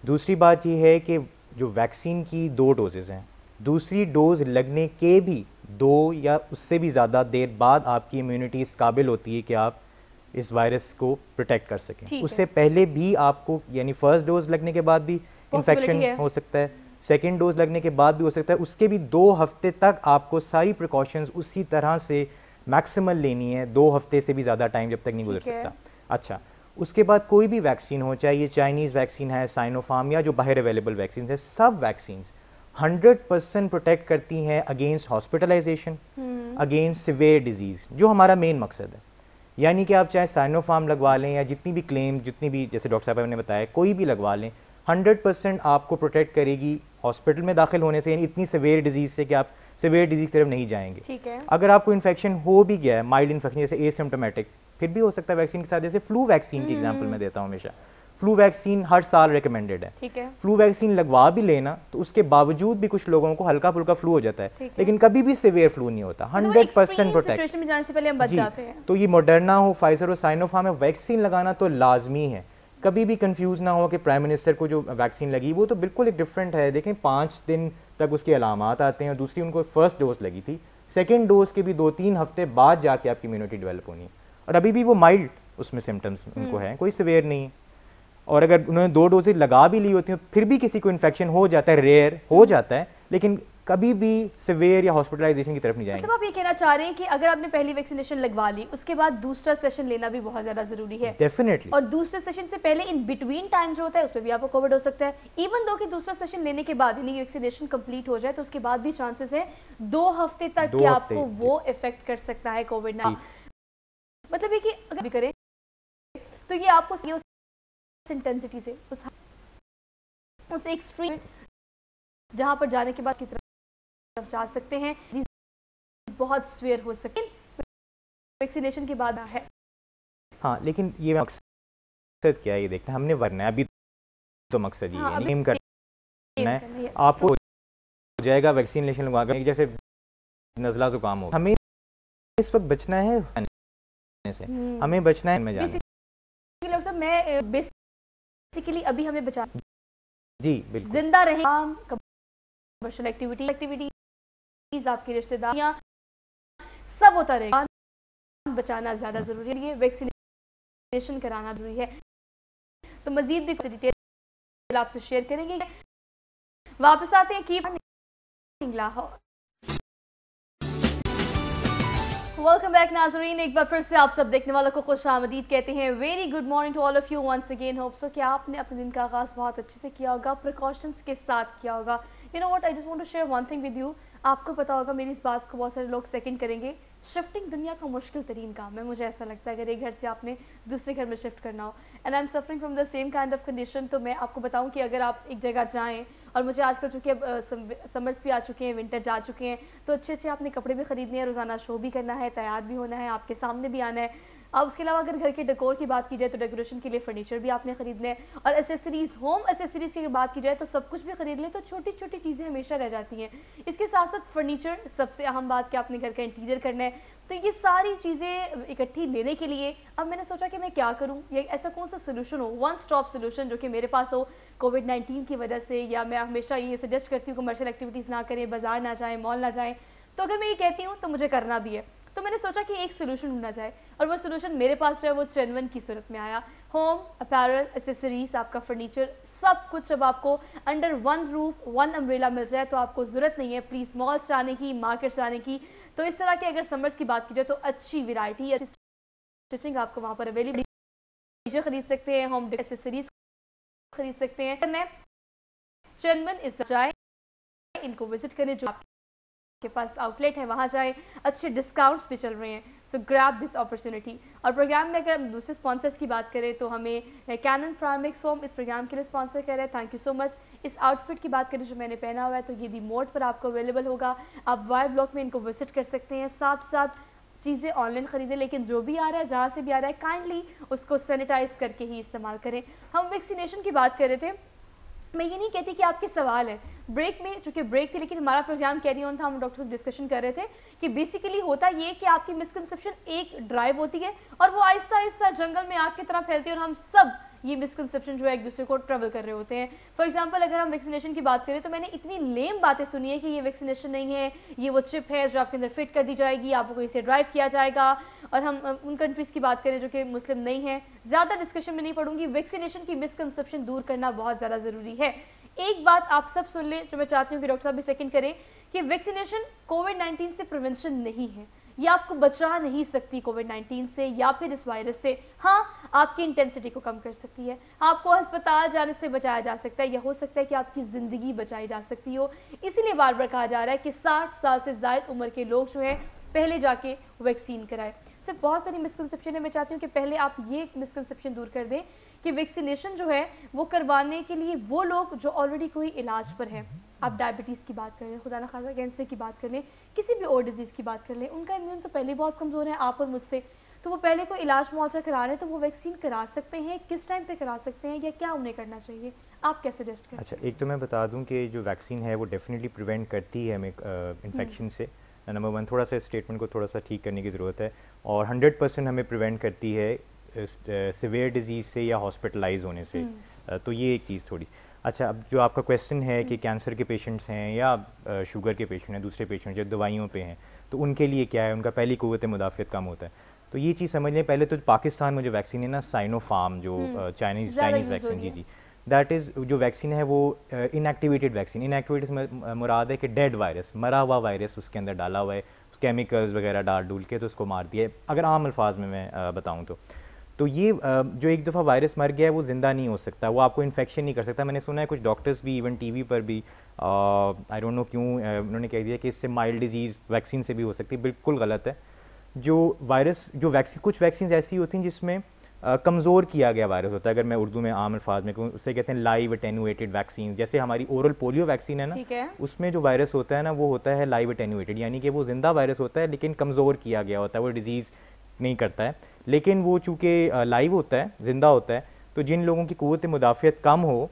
दूसरी बात ये है कि जो वैक्सीन की 2 डोजेज़ हैं, दूसरी डोज लगने के भी 2 या उससे भी ज़्यादा देर बाद आपकी इम्यूनिटी इस काबिल होती है कि आप इस वायरस को प्रोटेक्ट कर सकें। उससे पहले भी आपको, यानी फर्स्ट डोज लगने के बाद भी इन्फेक्शन हो सकता है, सेकेंड डोज लगने के बाद भी हो सकता है, उसके भी 2 हफ्ते तक आपको सारी प्रिकॉशंस उसी तरह से मैक्सिमल लेनी है, 2 हफ्ते से भी ज़्यादा टाइम जब तक नहीं गुजर सकता। अच्छा, उसके बाद कोई भी वैक्सीन हो, चाहे ये चाइनीज़ वैक्सीन है, साइनोफार्म या जो बाहर अवेलेबल वैक्सीन है, सब वैक्सीन 100% प्रोटेक्ट करती हैं against hospitalisation, against severe disease, जो हमारा मेन मकसद है। यानी कि आप चाहे साइनोफार्म लगवा लें या जितनी भी क्लेम, जितनी भी जैसे डॉक्टर साहब ने बताया, कोई भी लगवा लें, 100% आपको प्रोटेक्ट करेगी हॉस्पिटल में दाखिल होने से, यानी इतनी सिवियर डिजीज़ से कि आप सिवियर डिजीज़ की तरफ नहीं जाएंगे। ठीक है। अगर आपको इन्फेक्शन हो भी गया है, माइल्ड इन्फेक्शन जैसे एसिम्प्टोमेटिक, फिर भी हो सकता है वैक्सीन के साथ, जैसे फ्लू वैक्सीन की एग्जांपल मैं देता हूँ हमेशा। फ्लू वैक्सीन हर साल रिकमेंडेड है। ठीक है। फ्लू वैक्सीन लगवा भी लेना तो उसके बावजूद भी कुछ लोगों को हल्का फुल्का फ्लू हो जाता है, लेकिन कभी भी सिवियर फ्लू नहीं होता। 100% प्रोटेक्ट में जाने से पहले हम बच जाते हैं। तो ये मॉडर्ना हो, फाइजर हो, साइनोफार्म में वैक्सीन लगाना तो लाजमी है। कभी भी कंफ्यूज ना हो कि प्राइम मिनिस्टर को जो वैक्सीन लगी वो तो बिल्कुल एक डिफरेंट है। देखें 5 दिन तक उसके अलामात आते हैं, और दूसरी उनको फर्स्ट डोज लगी थी, सेकेंड डोज के भी 2-3 हफ्ते बाद जाके आपकी इम्यूनिटी डेवलप होनी है, और अभी भी वो माइल्ड उसमें सिम्टम्स उनको हैं, कोई सिवियर नहीं है। और अगर उन्होंने 2 डोजेज लगा भी ली होती हैं फिर भी किसी को इन्फेक्शन हो जाता है, रेयर हो जाता है, लेकिन कभी भी सिवियर या हॉस्पिटलाइजेशन की तरफ नहीं जाएंगे। मतलब आप ये कहना चाह रहे हैं कि अगर आपने पहली वैक्सीनेशन लगवा ली, उसके बाद दूसरा सेशन लेना भी बहुत ज्यादा जरूरी है। डेफिनेटली। और दूसरे सेशन से पहले इन बिटवीन टाइम जो होता है उसमें भी आपको कोविड हो सकता है। इवन दो कि दूसरा सेशन लेने के बाद यानी वैक्सीनेशन कंप्लीट हो जाए तो उसके बाद भी चांसेस है 2 हफ्ते तक कि आपको वो इफेक्ट कर सकता है कोविड ना। मतलब ये कि अगर भी करें तो ये आपको इंटेंसिटी से उस एक्सट्रीम जहां पर जाने के बाद की तरफ जा सकते हैं, बहुत स्वेयर हो सकते हैं वैक्सीनेशन के बाद है। हाँ, लेकिन ये मकसद क्या है ये देखते हैं, हमने वरना है अभी तो मकसद ये है एम करना है। आपको हो जाएगा वैक्सीनेशन लगवा कर, जैसे नज़ला जुकाम हो, हमें इस वक्त बचना है से, हमें बचना है में जाने। मैं बेसिकली अभी हमें बचा जी बिल्कुल जिंदा रहे, कमर्शियल एक्टिविटीज, आपकी रिश्तेदारियां सब होता रहेगा, बचाना ज्यादा जरूरी है, वैक्सीनेशन कराना जरूरी है। तो मजीद भी डिटेल आपसे शेयर करेंगे। वापस आते हैं कीप लाहौर। वेलकम बैक नाजरीन, एक बार फिर से आप सब देखने वालों को खुशामदीद कहते हैं। Very good morning to all of you once again. Hope so कि आपने अपने दिन का आगाज बहुत अच्छे से किया होगा, प्रिकॉशंस के साथ किया होगा। You know what, I just want to share one thing with you. आपको पता होगा, मेरी इस बात को बहुत सारे लोग सेकंड करेंगे, शिफ्टिंग दुनिया का मुश्किल तरीन काम है। मुझे ऐसा लगता है अगर एक घर से आपने दूसरे घर में शिफ्ट करना हो, and I am suffering from the same kind of condition. तो मैं आपको बताऊं कि अगर आप एक जगह जाएं, और मुझे आजकल चूँकि अब समर्स भी आ चुके हैं, विंटर जा चुके हैं, तो अच्छे अच्छे आपने कपड़े भी खरीदने हैं, रोज़ाना शो भी करना है, तैयार भी होना है, आपके सामने भी आना है। अब उसके अलावा अगर घर के डेकोर की बात की जाए तो डेकोरेशन के लिए फर्नीचर भी आपने खरीदने हैं, और एसेसरीज, होम एसेसरीज की बात की जाए तो सब कुछ भी खरीद लें तो छोटी छोटी चीज़ें हमेशा रह जाती हैं। इसके साथ साथ फर्नीचर, सबसे अहम बात कि आपने घर का इंटीरियर करना है। तो ये सारी चीज़ें इकट्ठी लेने के लिए अब मैंने सोचा कि मैं क्या करूं, ये ऐसा कौन सा सोल्यूशन हो, वन स्टॉप सोल्यूशन जो कि मेरे पास हो कोविड-19 की वजह से। या मैं हमेशा ये सजेस्ट करती हूँ कमर्शियल एक्टिविटीज़ ना करें, बाजार ना जाएं, मॉल ना जाएं, तो अगर मैं ये कहती हूँ तो मुझे करना भी है। तो मैंने सोचा कि एक सोल्यूशन ढूंढना जाए, और वो सोल्यूशन मेरे पास जो है वो चेनवन की सूरत में आया। होम अपैरल, एसेसरीज, आपका फर्नीचर, सब कुछ जब आपको under one roof, one umbrella मिल जाए तो आपको ज़रूरत नहीं है प्लीज़ मॉल्स जाने की, मार्केट जाने की। तो इस तरह के अगर समर्स की बात की जाए तो अच्छी वैरायटी, अच्छी स्टिचिंग आपको वहाँ पर अवेलेबल, फर्नीचर खरीद सकते हैं, होम एसेसरीज खरीद सकते हैं। चेनवन इस जाए, इनको विजिट करें, जो आपके पास आउटलेट है वहाँ जाएं, अच्छे डिस्काउंट्स भी चल रहे हैं, सो ग्रैब दिस अपॉर्चुनिटी। और प्रोग्राम में अगर हम दूसरे स्पॉन्सर्स की बात करें तो हमें कैनन प्राइमेक्स फॉर्म इस प्रोग्राम के लिए स्पॉन्सर कर रहे हैं, थैंक यू सो मच। इस आउटफिट की बात करें जो मैंने पहना हुआ है तो ये दी मोड पर आपको अवेलेबल होगा, आप वाई ब्लॉक में इनको विजिट कर सकते हैं। साथ साथ चीज़ें ऑनलाइन खरीदें, लेकिन जो भी आ रहा है, जहाँ से भी आ रहा है, काइंडली उसको सैनिटाइज करके ही इस्तेमाल करें। हम वैक्सीनेशन की बात कर रहे थे, मैं ये नहीं कहती कि आपके सवाल है ब्रेक में, चूँकि ब्रेक थी लेकिन हमारा प्रोग्राम कैरी ऑन था, हम डॉक्टर से डिस्कशन कर रहे थे कि बेसिकली होता ये कि आपकी मिसकंसेप्शन एक ड्राइव होती है और वो आहिस्ता आहिस्ता जंगल में आग की तरह फैलती है, और हम सब ये मिसकंसेप्शन जो है एक दूसरे को ट्रेवल कर रहे होते हैं। फॉर एग्जांपल अगर हम वैक्सीनेशन की बात करें तो मैंने इतनी लेम बातें सुनी है कि ये वैक्सीनेशन नहीं है, ये वो चिप है जो आपके अंदर फिट कर दी जाएगी, आपको इसे ड्राइव किया जाएगा। और हम उन कंट्रीज़ की बात करें जो कि मुस्लिम नहीं है, ज़्यादा डिस्कशन में नहीं पढ़ूंगी, वैक्सीनेशन की मिसकंसेप्शन दूर करना बहुत ज़्यादा ज़रूरी है। एक बात आप सब सुन लें जो मैं चाहती हूँ कि डॉक्टर साहब भी सेकंड करें कि वैक्सीनेशन कोविड-19 से प्रिवेंशन नहीं है, ये आपको बचा नहीं सकती कोविड-19 से या फिर इस वायरस से। हाँ, आपकी इंटेंसिटी को कम कर सकती है, आपको अस्पताल जाने से बचाया जा सकता है, या हो सकता है कि आपकी ज़िंदगी बचाई जा सकती हो। इसीलिए बार बार कहा जा रहा है कि 60 साल से ज़्यादा उम्र के लोग जो है पहले जाके वैक्सीन कराएं। सिर्फ बहुत सारी मिसकंसेप्शन है, मैं चाहती हूँ कि पहले आप ये मिसकंसेप्शन दूर कर दें कि वैक्सीनेशन जो है वो करवाने के लिए वो लोग जो ऑलरेडी कोई इलाज पर है, आप डायबिटीज़ की बात कर लें, खुदा न खासा कैंसर की बात कर लें, किसी भी और डिजीज़ की बात कर लें, उनका इम्यून तो पहले बहुत कमज़ोर है आप और मुझसे, तो वो पहले कोई इलाज मुआवजा करा रहे हैं तो वो वैक्सीन करा सकते हैं, किस टाइम पे करा सकते हैं या क्या उन्हें करना चाहिए, आप क्या सजेस्ट करें? अच्छा, एक तो मैं बता दूं कि जो वैक्सीन है वो डेफिनेटली प्रिवेंट करती है हमें इन्फेक्शन से। नंबर 1, थोड़ा सा स्टेटमेंट को थोड़ा सा ठीक करने की ज़रूरत है, और 100% हमें प्रिवेंट करती है सिवियर डिजीज़ से या हॉस्पिटलाइज होने से। तो ये एक चीज़ थोड़ी। अच्छा, अब जो आपका क्वेश्चन है कि कैंसर के पेशेंट्स हैं या शुगर के पेशेंट हैं, दूसरे पेशेंट जो दवाइयों पे हैं, तो उनके लिए क्या है, उनका पहली क़ुव्वत मुदाफ़ियत कम होता है। तो ये चीज़ समझ लें पहले तो पाकिस्तान में जो वैक्सीन है ना, साइनोफार्म जो चाइनीज़ वैक्सीन, जी, दैट इज़ जो वैक्सीन है वो इनएक्टिवेटेड वैक्सीन। इनएक्टिवेटेड मुराद है कि डेड वायरस, मरा हुआ वायरस उसके अंदर डाला हुआ है, केमिकल्स वगैरह डाल डूल के तो उसको मार दिया है, अगर आम अल्फाज में मैं बताऊँ तो ये जो एक दफ़ा वायरस मर गया है वो ज़िंदा नहीं हो सकता, वो आपको इन्फेक्शन नहीं कर सकता। मैंने सुना है कुछ डॉक्टर्स भी इवन टीवी पर भी आई डोंट नो क्यों उन्होंने कह दिया कि इससे माइल्ड डिजीज़ वैक्सीन से भी हो सकती है। बिल्कुल गलत है। जो वायरस जो वैक्सीन, कुछ वैक्सीन ऐसी होती हैं जिसमें कमज़ोर किया गया वायरस होता है, अगर मैं उर्दू में आम अल्फाज में कहूँ उससे कहते हैं लाइव अटेनुएटेड वैक्सीन। जैसे हमारी ओरल पोलियो वैक्सीन है ना, उसमें जो वायरस होता है ना वो होता है लाइव अटेनुएटेड, यानी कि वो जिंदा वायरस होता है लेकिन कमज़ोर किया गया होता है, वो डिजीज़ नहीं करता है। लेकिन वो चूँकि लाइव होता है, जिंदा होता है, तो जिन लोगों की क़ुव्वत मुदाफ़ियत कम हो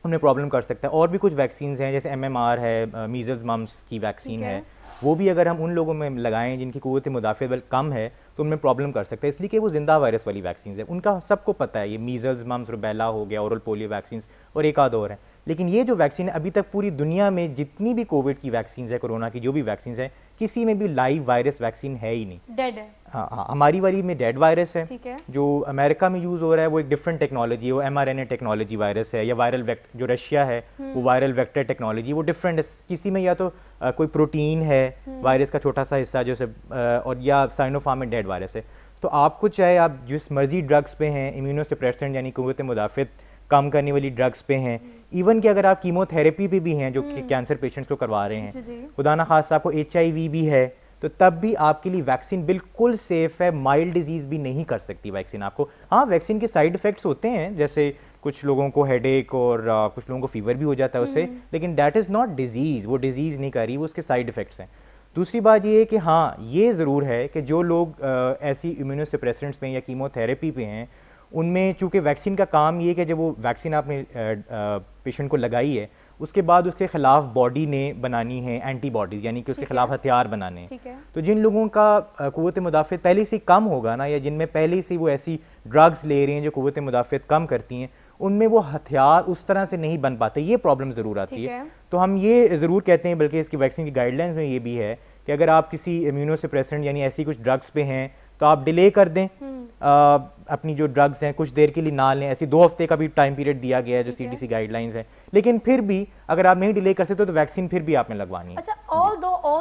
उन्हें प्रॉब्लम कर सकता है। और भी कुछ वैक्सीन हैं जैसे MMR है, मीज़ल्स मम्स की वैक्सीन है, वो भी अगर हम उन लोगों में लगाएं जिनकी क़ुव्वत मुदाफ़ियत कम है तो उनमें प्रॉब्लम कर सकते हैं, इसलिए कि वो जिंदा वायरस वाली वैक्सीन है। उनका सबको पता है, ये मीज़ल्स मम्स रुबेला हो गया, ओरल पोलियो वैक्सीन और एक आध और है। लेकिन ये जो वैक्सीन है, अभी तक पूरी दुनिया में जितनी भी कोविड की वैक्सीन है, कोरोना की जो भी वैक्सीन है, किसी में भी लाइव वायरस वैक्सीन है ही नहीं, डेड है। हाँ, हमारी वाली में डेड वायरस है, जो अमेरिका में यूज़ हो रहा है वो एक डिफरेंट टेक्नोलॉजी है, वो mRNA टेक्नोलॉजी वायरस है, या वायरल वेक्टर जो रशिया है वो वायरल वेक्टर टेक्नोलॉजी, वो डिफरेंट है। किसी में या तो कोई प्रोटीन है वायरस का छोटा सा हिस्सा जो और या साइनोफार्म में डेड वायरस है। तो आपको चाहे आप जिस मर्जी ड्रग्स पे हैं, इम्यूनोसप्रेसेंट यानी क़ुव्वत मुदाफ़ियत कम करने वाली ड्रग्स पे हैं, इवन कि अगर आप कीमोथेरेपी पे भी हैं जो कैंसर पेशेंट्स को करवा रहे हैं, खुदा ना खास्ता आपको HIV भी है, तो तब भी आपके लिए वैक्सीन बिल्कुल सेफ़ है। माइल्ड डिजीज़ भी नहीं कर सकती वैक्सीन आपको। हाँ, वैक्सीन के साइड इफ़ेक्ट्स होते हैं, जैसे कुछ लोगों को हेडेक और कुछ लोगों को फीवर भी हो जाता है उससे, लेकिन दैट इज़ नॉट डिजीज़, वो डिजीज़ नहीं कर रही, वो उसके साइड इफ़ेक्ट्स हैं। दूसरी बात ये है कि हाँ, ये ज़रूर है कि जो लोग ऐसी इम्यूनोसप्रेसेंट्स पे या कीमोथेरेपी पे हैं, उनमें चूँकि वैक्सीन का काम ये कि जब वो वैक्सीन आपने पेशेंट को लगाई है, उसके बाद उसके खिलाफ बॉडी ने बनानी है एंटीबॉडीज़, यानी कि उसके खिलाफ हथियार बनाने हैं। तो जिन लोगों का क़ुव्वत मुदाफ़ियत पहले से कम होगा ना, या जिनमें पहले से वो ऐसी ड्रग्स ले रहे हैं जो क़ुव्वत मुदाफ़ियत कम करती हैं, उनमें वो हथियार उस तरह से नहीं बन पाते, ये प्रॉब्लम ज़रूर आती है। तो हम ये ज़रूर कहते हैं, बल्कि इसकी वैक्सीन की गाइडलाइंस में ये भी है कि अगर आप किसी इम्यूनोसप्रेसेंट यानी ऐसी कुछ ड्रग्स पे हैं तो आप डिले कर दें, अपनी जो ड्रग्स हैं कुछ देर के लिए ना लें। ऐसी 2 हफ्ते का भी टाइम पीरियड दिया गया है जो CDC गाइडलाइंस है, लेकिन फिर भी अगर आप नहीं डिले कर सकते तो वैक्सीन फिर भी आपने लगवानी है। अच्छा, ऑल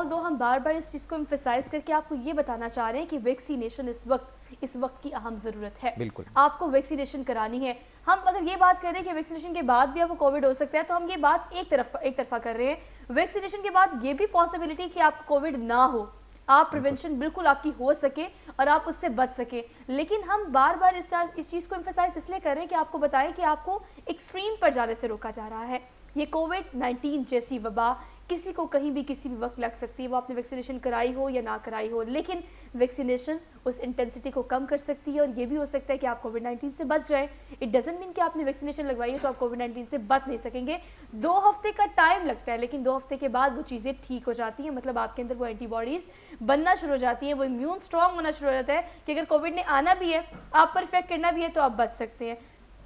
दो हम बार बार इस चीज़ को एम्फसाइज करके आपको ये बताना चाह रहे हैं कि वैक्सीनेशन इस वक्त की अहम ज़रूरत है। बिल्कुल, आपको वैक्सीनेशन करानी है। हम अगर ये बात करें कि वैक्सीनेशन के बाद भी आपको कोविड हो सकता है, तो हम ये बात एक तरफा कर रहे हैं। वैक्सीनेशन के बाद ये भी पॉसिबिलिटी कि आपको कोविड ना हो, आप प्रिवेंशन बिल्कुल आपकी हो सके और आप उससे बच सके। लेकिन हम बार बार इस चीज़ को एम्फसाइज इसलिए कर रहे हैं कि आपको बताएं कि आपको एक्सट्रीम पर जाने से रोका जा रहा है। ये कोविड-19 जैसी वबा किसी को कहीं भी किसी भी वक्त लग सकती है, वो आपने वैक्सीनेशन कराई हो या ना कराई हो, लेकिन वैक्सीनेशन उस इंटेंसिटी को कम कर सकती है और ये भी हो सकता है कि आप कोविड-19 से बच जाए। इट डजंट मीन कि आपने वैक्सीनेशन लगवाई है तो आप कोविड-19 से बच नहीं सकेंगे। 2 हफ्ते का टाइम लगता है, लेकिन 2 हफ्ते के बाद वो चीज़ें ठीक हो जाती हैं, मतलब आपके अंदर वो एंटीबॉडीज़ बनना शुरू हो जाती हैं, वो इम्यून स्ट्रॉन्ग होना शुरू हो जाता है कि अगर कोविड ने आना भी है, आप पर इफेक्ट करना भी है, तो आप बच सकते हैं।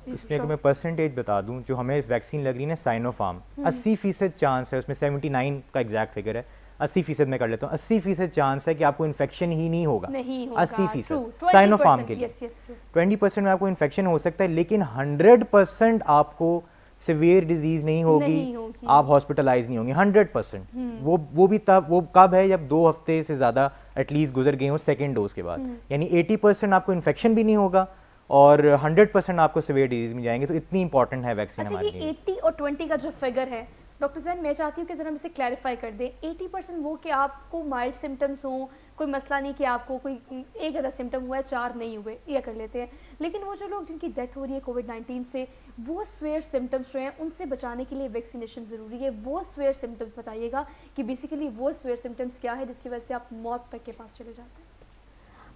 इसमें अगर मैं परसेंटेज बता दूं, जो हमें वैक्सीन लग रही है ना साइनोफार्म, 80% चांस है, उसमें 79 का एग्जैक्ट फिगर है, 80% में कर लेता हूँ, 80% चांस है कि आपको इन्फेक्शन ही नहीं होगा, 80% साइनोफार्म के लिए। 20% में आपको इन्फेक्शन हो सकता है, लेकिन 100% आपको सिवियर डिजीज नहीं नहीं होगी, होगी। आप हॉस्पिटलाइज नहीं होंगे 100%। वो भी तब, वो कब है जब 2 हफ्ते से ज़्यादा एटलीस्ट गुजर गए हो सेकेंड डोज के बाद, यानी 80% आपको इन्फेक्शन भी नहीं होगा और 100% आपको सिवियर डिजीज में जाएंगे। तो इतनी इंपॉर्टेंट है वैक्सीन अच्छा, हमारे ये लिए। 80 और 20 का जो फिगर है डॉक्टर जैन, मैं चाहती हूँ कि जरा इसे क्लैरिफाई कर दें। 80% वो कि आपको माइल्ड सिम्टम्स हों, कोई मसला नहीं कि आपको कोई एक आधा सिम्टम हुआ है 4 नहीं हुए, ये कर लेते हैं। लेकिन वो जो लोग जिनकी डेथ हो रही है कोविड-19 से, वो स्वेयर सिम्टम्स जो हैं उनसे बचाने के लिए वैक्सीनेशन ज़रूरी है। वो स्वेयर सिम्टम्स बताइएगा कि बेसिकली वो स्वेयर सिम्टम्स क्या है जिसकी वजह से आप मौत तक के पास चले जाते हैं।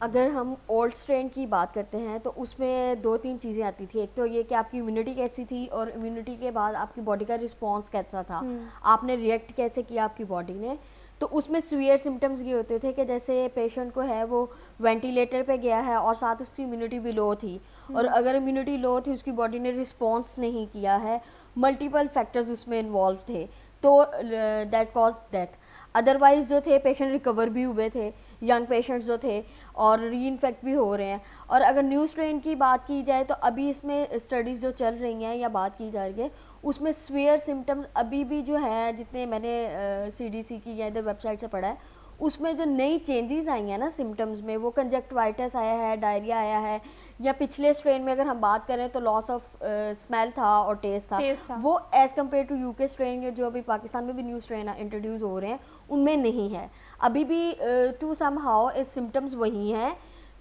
अगर हम ओल्ड स्ट्रेन की बात करते हैं तो उसमें 2-3 चीज़ें आती थी। एक तो ये कि आपकी इम्यूनिटी कैसी थी और इम्यूनिटी के बाद आपकी बॉडी का रिस्पॉन्स कैसा था, आपने रिएक्ट कैसे किया आपकी बॉडी ने। तो उसमें सीवियर सिम्टम्स ये होते थे कि जैसे पेशेंट को है वो वेंटिलेटर पे गया है और साथ उसकी इम्यूनिटी भी लो थी, और अगर इम्यूनिटी लो थी उसकी बॉडी ने रिस्पॉन्स नहीं किया है, मल्टीपल फैक्टर्स उसमें इन्वॉल्व थे, तो दैट कॉज डेथ। अदरवाइज जो थे पेशेंट रिकवर भी हुए थे, यंग पेशेंट्स जो थे, और री इन्फेक्ट भी हो रहे हैं। और अगर न्यू स्ट्रेन की बात की जाए तो अभी इसमें स्टडीज़ जो चल रही हैं या बात की जा रही है उसमें स्वेयर सिम्टम्स अभी भी जो है, जितने मैंने CDC की या इधर वेबसाइट से पढ़ा है, उसमें जो नई चेंजेस आई हैं ना सिम्टम्स में, वो कंजक्टिवाइटिस आया है, डायरिया आया है, या पिछले स्ट्रेन में अगर हम बात करें तो लॉस ऑफ स्मेल था और टेस्ट था। वो as compare to UK strain के जो अभी पाकिस्तान में भी न्यू स्ट्रेन इंट्रोड्यूस हो रहे हैं उनमें नहीं है अभी भी। टू सम हाउ इस सिम्टम्स वही हैं,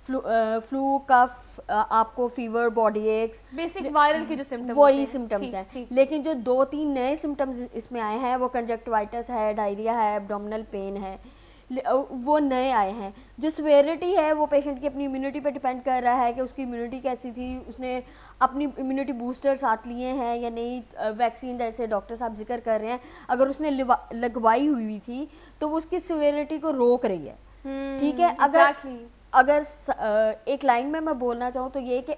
फ्लू कफ, आपको fever, body aches, basic viral के जो सिम्टम्स वही सिम्टम्स हैं। लेकिन जो 2-3 नए सिम्टम्स इसमें आए हैं वो कंजक्टिवाइटिस है, डायरिया है, एब्डोमिनल पेन है, वो नए आए हैं। जो सिवियरिटी है वो पेशेंट की अपनी इम्यूनिटी पे डिपेंड कर रहा है कि उसकी इम्यूनिटी कैसी थी, उसने अपनी इम्यूनिटी बूस्टर साथ लिए हैं या नहीं। वैक्सीन जैसे डॉक्टर साहब जिक्र कर रहे हैं, अगर उसने लगवाई हुई थी तो वो उसकी सिवियरिटी को रोक रही है, ठीक है। अगर एक लाइन में मैं बोलना चाहूँ तो ये कि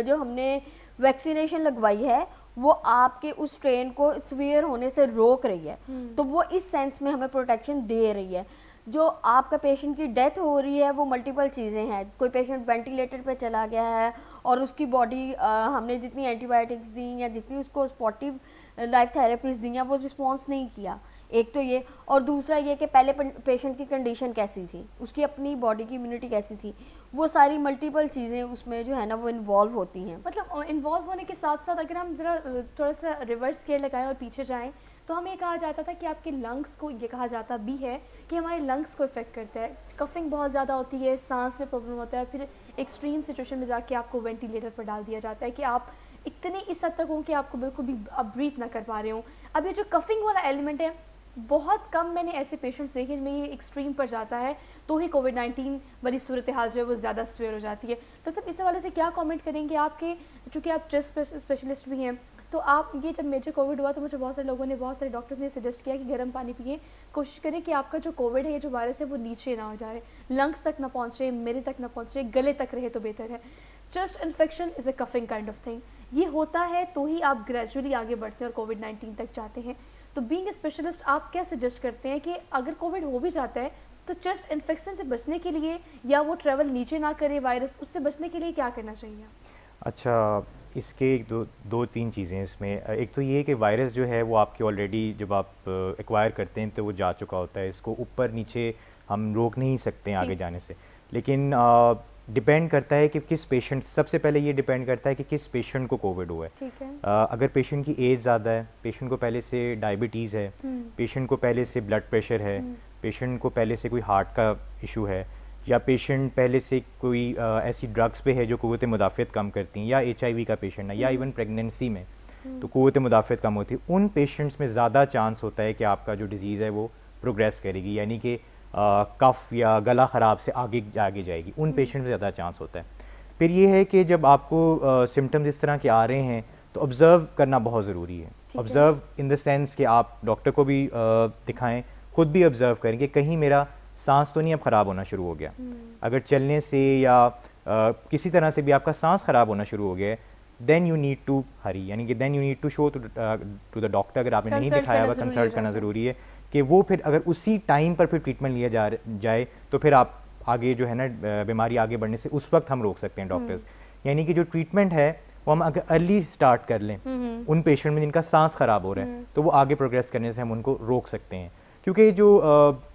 जो हमने वैक्सीनेशन लगवाई है वो आपके उस स्ट्रेन को सिवियर होने से रोक रही है, तो वो इस सेंस में हमें प्रोटेक्शन दे रही है। जो आपका पेशेंट की डेथ हो रही है वो मल्टीपल चीज़ें हैं। कोई पेशेंट वेंटिलेटर पे चला गया है और उसकी बॉडी हमने जितनी एंटीबायोटिक्स दी या जितनी उसको सपोर्टिव लाइफ थेरेपीज दी हैं वो रिस्पॉन्स नहीं किया, एक तो ये। और दूसरा ये कि पहले पेशेंट की कंडीशन कैसी थी, उसकी अपनी बॉडी की इम्यूनिटी कैसी थी, वो सारी मल्टीपल चीज़ें उसमें जो है ना वो इन्वॉल्व होती हैं। मतलब इन्वॉल्व होने के साथ साथ अगर हम जरा थोड़ा सा रिवर्स गेयर लगाएं और पीछे जाएं तो हमें कहा जाता था कि आपके लंग्स को, ये कहा जाता भी है कि हमारे लंग्स को इफेक्ट करता है, कफिंग बहुत ज़्यादा होती है, सांस में प्रॉब्लम होता है, फिर एक्सट्रीम सिचुएशन में जाके आपको वेंटिलेटर पर डाल दिया जाता है कि आप इतने इस हद तक हो कि आपको बिल्कुल भी आप ब्रीथ ना कर पा रहे हो। अब ये जो कफिंग वाला एलिमेंट है, बहुत कम मैंने ऐसे पेशेंट्स देखे जिनमें ये एक्सट्रीम पर जाता है तो ही कोविड-19 वाली सूरत हाल जो है वो ज़्यादा सीवियर हो जाती है। तो सब इस हवाले से क्या कमेंट करेंगे आपके, चूँकि आप चेस्ट स्पेशलिस्ट भी हैं, तो आप ये जब मेजर कोविड हुआ तो मुझे बहुत सारे लोगों ने, बहुत सारे डॉक्टर्स ने सजेस्ट किया कि गर्म पानी पिए, कोशिश करें कि आपका जो कोविड है, ये जो वायरस है वो नीचे ना हो जाए, लंग्स तक ना पहुँचे, मेरे तक ना पहुँचे, गले तक रहे तो बेहतर है। Chest infection is a coughing kind of thing, ये होता है तो ही आप ग्रेजुअली आगे बढ़ते हैं और कोविड-19 तक जाते हैं। तो बीइंग ए स्पेशलिस्ट आप क्या सजेस्ट करते हैं कि अगर कोविड हो भी जाता है तो चेस्ट इन्फेक्शन से बचने के लिए, या वो ट्रैवल नीचे ना करे वायरस, उससे बचने के लिए क्या करना चाहिए? अच्छा, इसके दो तीन चीज़ें इसमें। एक तो ये कि वायरस जो है वो आपके ऑलरेडी जब आप एक्वायर करते हैं तो वो जा चुका होता है, इसको ऊपर नीचे हम रोक नहीं सकते हैं आगे जाने से। लेकिन डिपेंड करता है कि किस पेशेंट, सबसे पहले ये डिपेंड करता है कि किस पेशेंट को कोविड हुआ है। ठीक है। अगर पेशेंट की एज ज़्यादा है, पेशेंट को पहले से डायबिटीज़ है, पेशेंट को पहले से ब्लड प्रेशर है, पेशेंट को पहले से कोई हार्ट का इशू है, या पेशेंट पहले से कोई ऐसी ड्रग्स पे है जो क़ुव्वत मुदाफ़ियत कम करती हैं, या HIV का पेशेंट है, या इवन प्रेगनेंसी में तो क़ुव्वत मुदाफ़ियत कम होती है, उन पेशेंट्स में ज़्यादा चांस होता है कि आपका जो डिज़ीज़ है वो प्रोग्रेस करेगी, यानी कि कफ या गला ख़राब से आगे जाएगी, उन पेशेंट में ज़्यादा चांस होता है। फिर ये है कि जब आपको सिम्टम्स इस तरह के आ रहे हैं तो ऑब्ज़र्व करना बहुत ज़रूरी है। ऑब्ज़र्व इन द सेंस कि आप डॉक्टर को भी दिखाएं, खुद भी ऑब्ज़र्व करें कि कहीं मेरा सांस तो नहीं अब ख़राब होना शुरू हो गया। अगर चलने से या किसी तरह से भी आपका सांस ख़राब होना शुरू हो गया है, then you need to hurry, यानी कि then you need to show to the doctor. अगर आपने नहीं दिखाया हुआ, कंसल्ट करना ज़रूरी है कि वो फिर अगर उसी टाइम पर फिर ट्रीटमेंट लिया जाए तो फिर आप आगे जो है ना बीमारी आगे बढ़ने से उस वक्त हम रोक सकते हैं डॉक्टर्स। यानी कि जो ट्रीटमेंट है वो हम अगर अर्ली स्टार्ट कर लें उन पेशेंट में जिनका सांस ख़राब हो रहा है, तो वो आगे प्रोग्रेस करने से हम उनको रोक सकते हैं। क्योंकि जो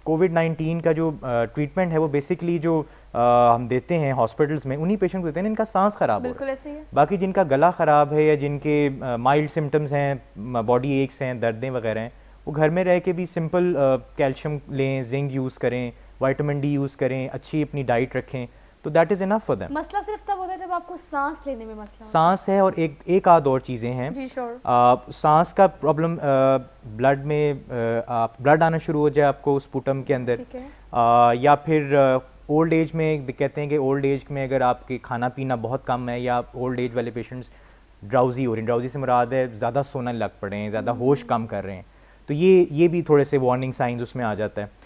कोविड-19 का जो ट्रीटमेंट है वो बेसिकली जो हम देते हैं हॉस्पिटल्स में, उन्हीं पेशेंट को देते हैं जिनका सांस ख़राब हो रहा है। बाकी जिनका गला ख़राब है या जिनके माइल्ड सिम्टम्स हैं, बॉडी एक्स हैं, दर्दें वगैरह हैं, वो घर में रह के भी सिंपल कैल्शियम लें, जिंक यूज़ करें, विटामिन डी यूज़ करें, अच्छी अपनी डाइट रखें, तो that is enough for them. मसला सिर्फ तब होता है जब आपको सांस लेने में मसला सांस है, और एक आध और चीज़ें हैं जी। श्योर। सांस का प्रॉब्लम, ब्लड में ब्लड आना शुरू हो जाए आपको स्पुटम के अंदर, या फिर ओल्ड एज में कहते हैं कि ओल्ड एज में अगर आपके खाना पीना बहुत कम है, या ओल्ड एज वाले पेशेंट्स ड्राउजी हो रहे हैं, ड्राउजी से मुराद है ज़्यादा सोना लग पड़े हैं, ज़्यादा होश कम कर रहे हैं, तो ये भी थोड़े से वार्निंग साइंस उसमें आ जाता है।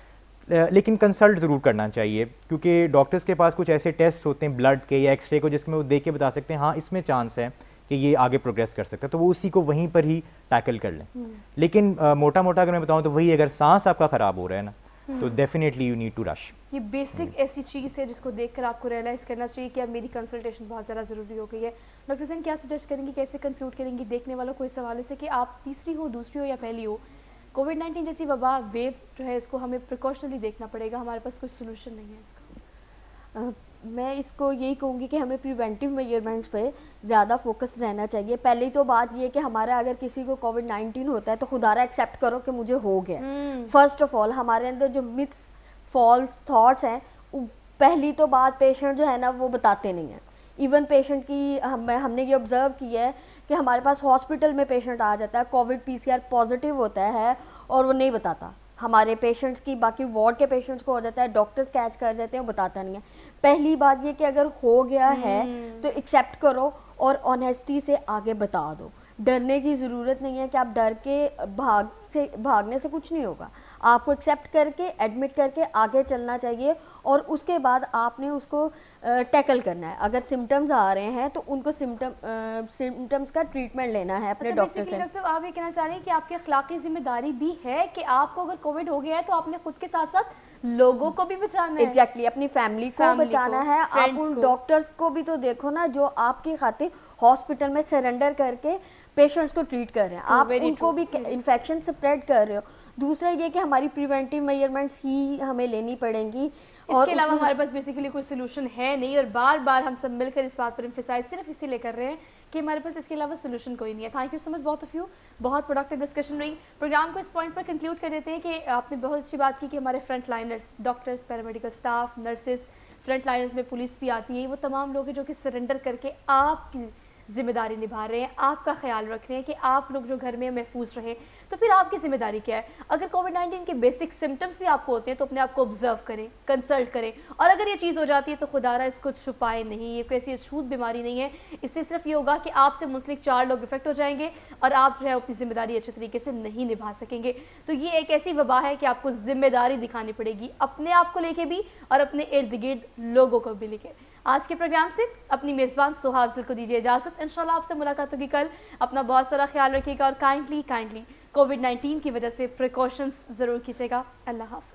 लेकिन कंसल्ट ज़रूर करना चाहिए, क्योंकि डॉक्टर्स के पास कुछ ऐसे टेस्ट होते हैं ब्लड के या एक्सरे को, जिसमें वो देख के बता सकते हैं हाँ इसमें चांस है कि ये आगे प्रोग्रेस कर सकता है, तो वो उसी को वहीं पर ही टैकल कर लें। लेकिन मोटा मोटा अगर मैं बताऊँ तो वही, अगर सांस आपका ख़राब हो रहा है ना, तो definitely you need to rush. ये बेसिक ऐसी चीज़ है जिसको देखकर आपको रियलाइज़ करना चाहिए कि अब मेरी कंसल्टेशन बहुत ज़्यादा ज़रूरी हो गई है। डॉक्टर सैन क्या सजेस्ट करेंगे, कैसे कंक्लूड करेंगी देखने वालों को इस हवाले से कि आप तीसरी हो, दूसरी हो या पहली हो, कोविड-19 जैसी वबा वेव जो है इसको हमें प्रिकॉशनली देखना पड़ेगा, हमारे पास कोई सोल्यूशन नहीं है इसका? मैं इसको यही कहूँगी कि हमें प्रिवेंटिव मेजरमेंट्स पे ज़्यादा फोकस रहना चाहिए। पहली तो बात ये कि हमारा अगर किसी को कोविड-19 होता है तो खुदारा एक्सेप्ट करो कि मुझे हो गया। फर्स्ट ऑफ ऑल हमारे अंदर जो मिथ्स, फॉल्स थॉट्स हैं, पहली तो बात पेशेंट जो है ना वो बताते नहीं हैं। इवन पेशेंट की हमने ये ऑब्ज़र्व किया है कि हमारे पास हॉस्पिटल में पेशेंट आ जाता है, कोविड PCR पॉजिटिव होता है और वो नहीं बताता। हमारे पेशेंट्स की, बाकी वार्ड के पेशेंट्स को हो जाता है, डॉक्टर्स कैच कर देते हैं, वो बताता नहीं है। पहली बात ये कि अगर हो गया है तो एक्सेप्ट करो और ऑनेस्टी से आगे बता दो। डरने की ज़रूरत नहीं है कि आप डर के भागने से कुछ नहीं होगा। आपको एक्सेप्ट करके, एडमिट करके आगे चलना चाहिए और उसके बाद आपने उसको टैकल करना है। अगर सिम्टम्स आ रहे हैं तो उनको सिम्टम्स का ट्रीटमेंट लेना है अपने डॉक्टर से। डॉक्टर साहब आप ये कहना चाह रहे हैं कि आपकी अखलाकी जिम्मेदारी भी है कि आपको अगर कोविड हो गया है तो आपने खुद के साथ साथ लोगों को भी बचाना है। एग्जैक्टली, अपनी फैमिली को बचाना है। आप उन डॉक्टर्स को भी तो देखो ना जो आपकी खातिर हॉस्पिटल में सरेंडर करके पेशेंट्स को ट्रीट कर रहे हैं, आप उनको भी इन्फेक्शन स्प्रेड कर रहे हो। दूसरा ये कि हमारी प्रिवेंटिव मेजरमेंट्स ही हमें लेनी पड़ेंगी, इसके अलावा हमारे पास बेसिकली कोई सोल्यूशन है नहीं। और बार बार हम सब मिलकर इस बात पर एम्फसाइज सिर्फ इसीलिए कर रहे हैं कि हमारे पास इसके अलावा सोल्यूशन कोई नहीं है। Thank you so much both of you, बहुत प्रोडक्टिव डिस्कशन रही। प्रोग्राम को इस पॉइंट पर कंक्लूड कर देते हैं कि आपने बहुत अच्छी बात की कि हमारे front liners, doctors, paramedical staff, nurses, front liners में पुलिस भी आती है, वो तमाम लोग हैं जो कि सरेंडर करके आपकी जिम्मेदारी निभा रहे हैं, आपका ख्याल रख रहे हैं कि आप लोग जो घर में महफूज रहें। तो फिर आपकी जिम्मेदारी क्या है? अगर कोविड-19 के बेसिक सिम्टम्स भी आपको होते हैं तो अपने आप को ऑब्जर्व करें, कंसल्ट करें, और अगर ये चीज़ हो जाती है तो खुदारा इसको छुपाए नहीं। ये कोई ऐसी अछूत बीमारी नहीं है। इससे सिर्फ ये होगा कि आपसे मुंसलिक 4 लोग इफेक्ट हो जाएंगे और आप जो है अपनी जिम्मेदारी अच्छे तरीके से नहीं निभा सकेंगे। तो ये एक ऐसी वबा है कि आपको जिम्मेदारी दिखानी पड़ेगी, अपने आप को लेके भी और अपने इर्द गिर्द लोगों को भी लेके। आज के प्रोग्राम से अपनी मेज़बान सोहा अफजल को दीजिए इजाज़त। इंशाल्लाह आपसे मुलाकात होगी कल। अपना बहुत सारा ख्याल रखिएगा और काइंडली कोविड-19 की वजह से प्रिकॉशंस ज़रूर कीजिएगा। अल्लाह हाफ़िज़।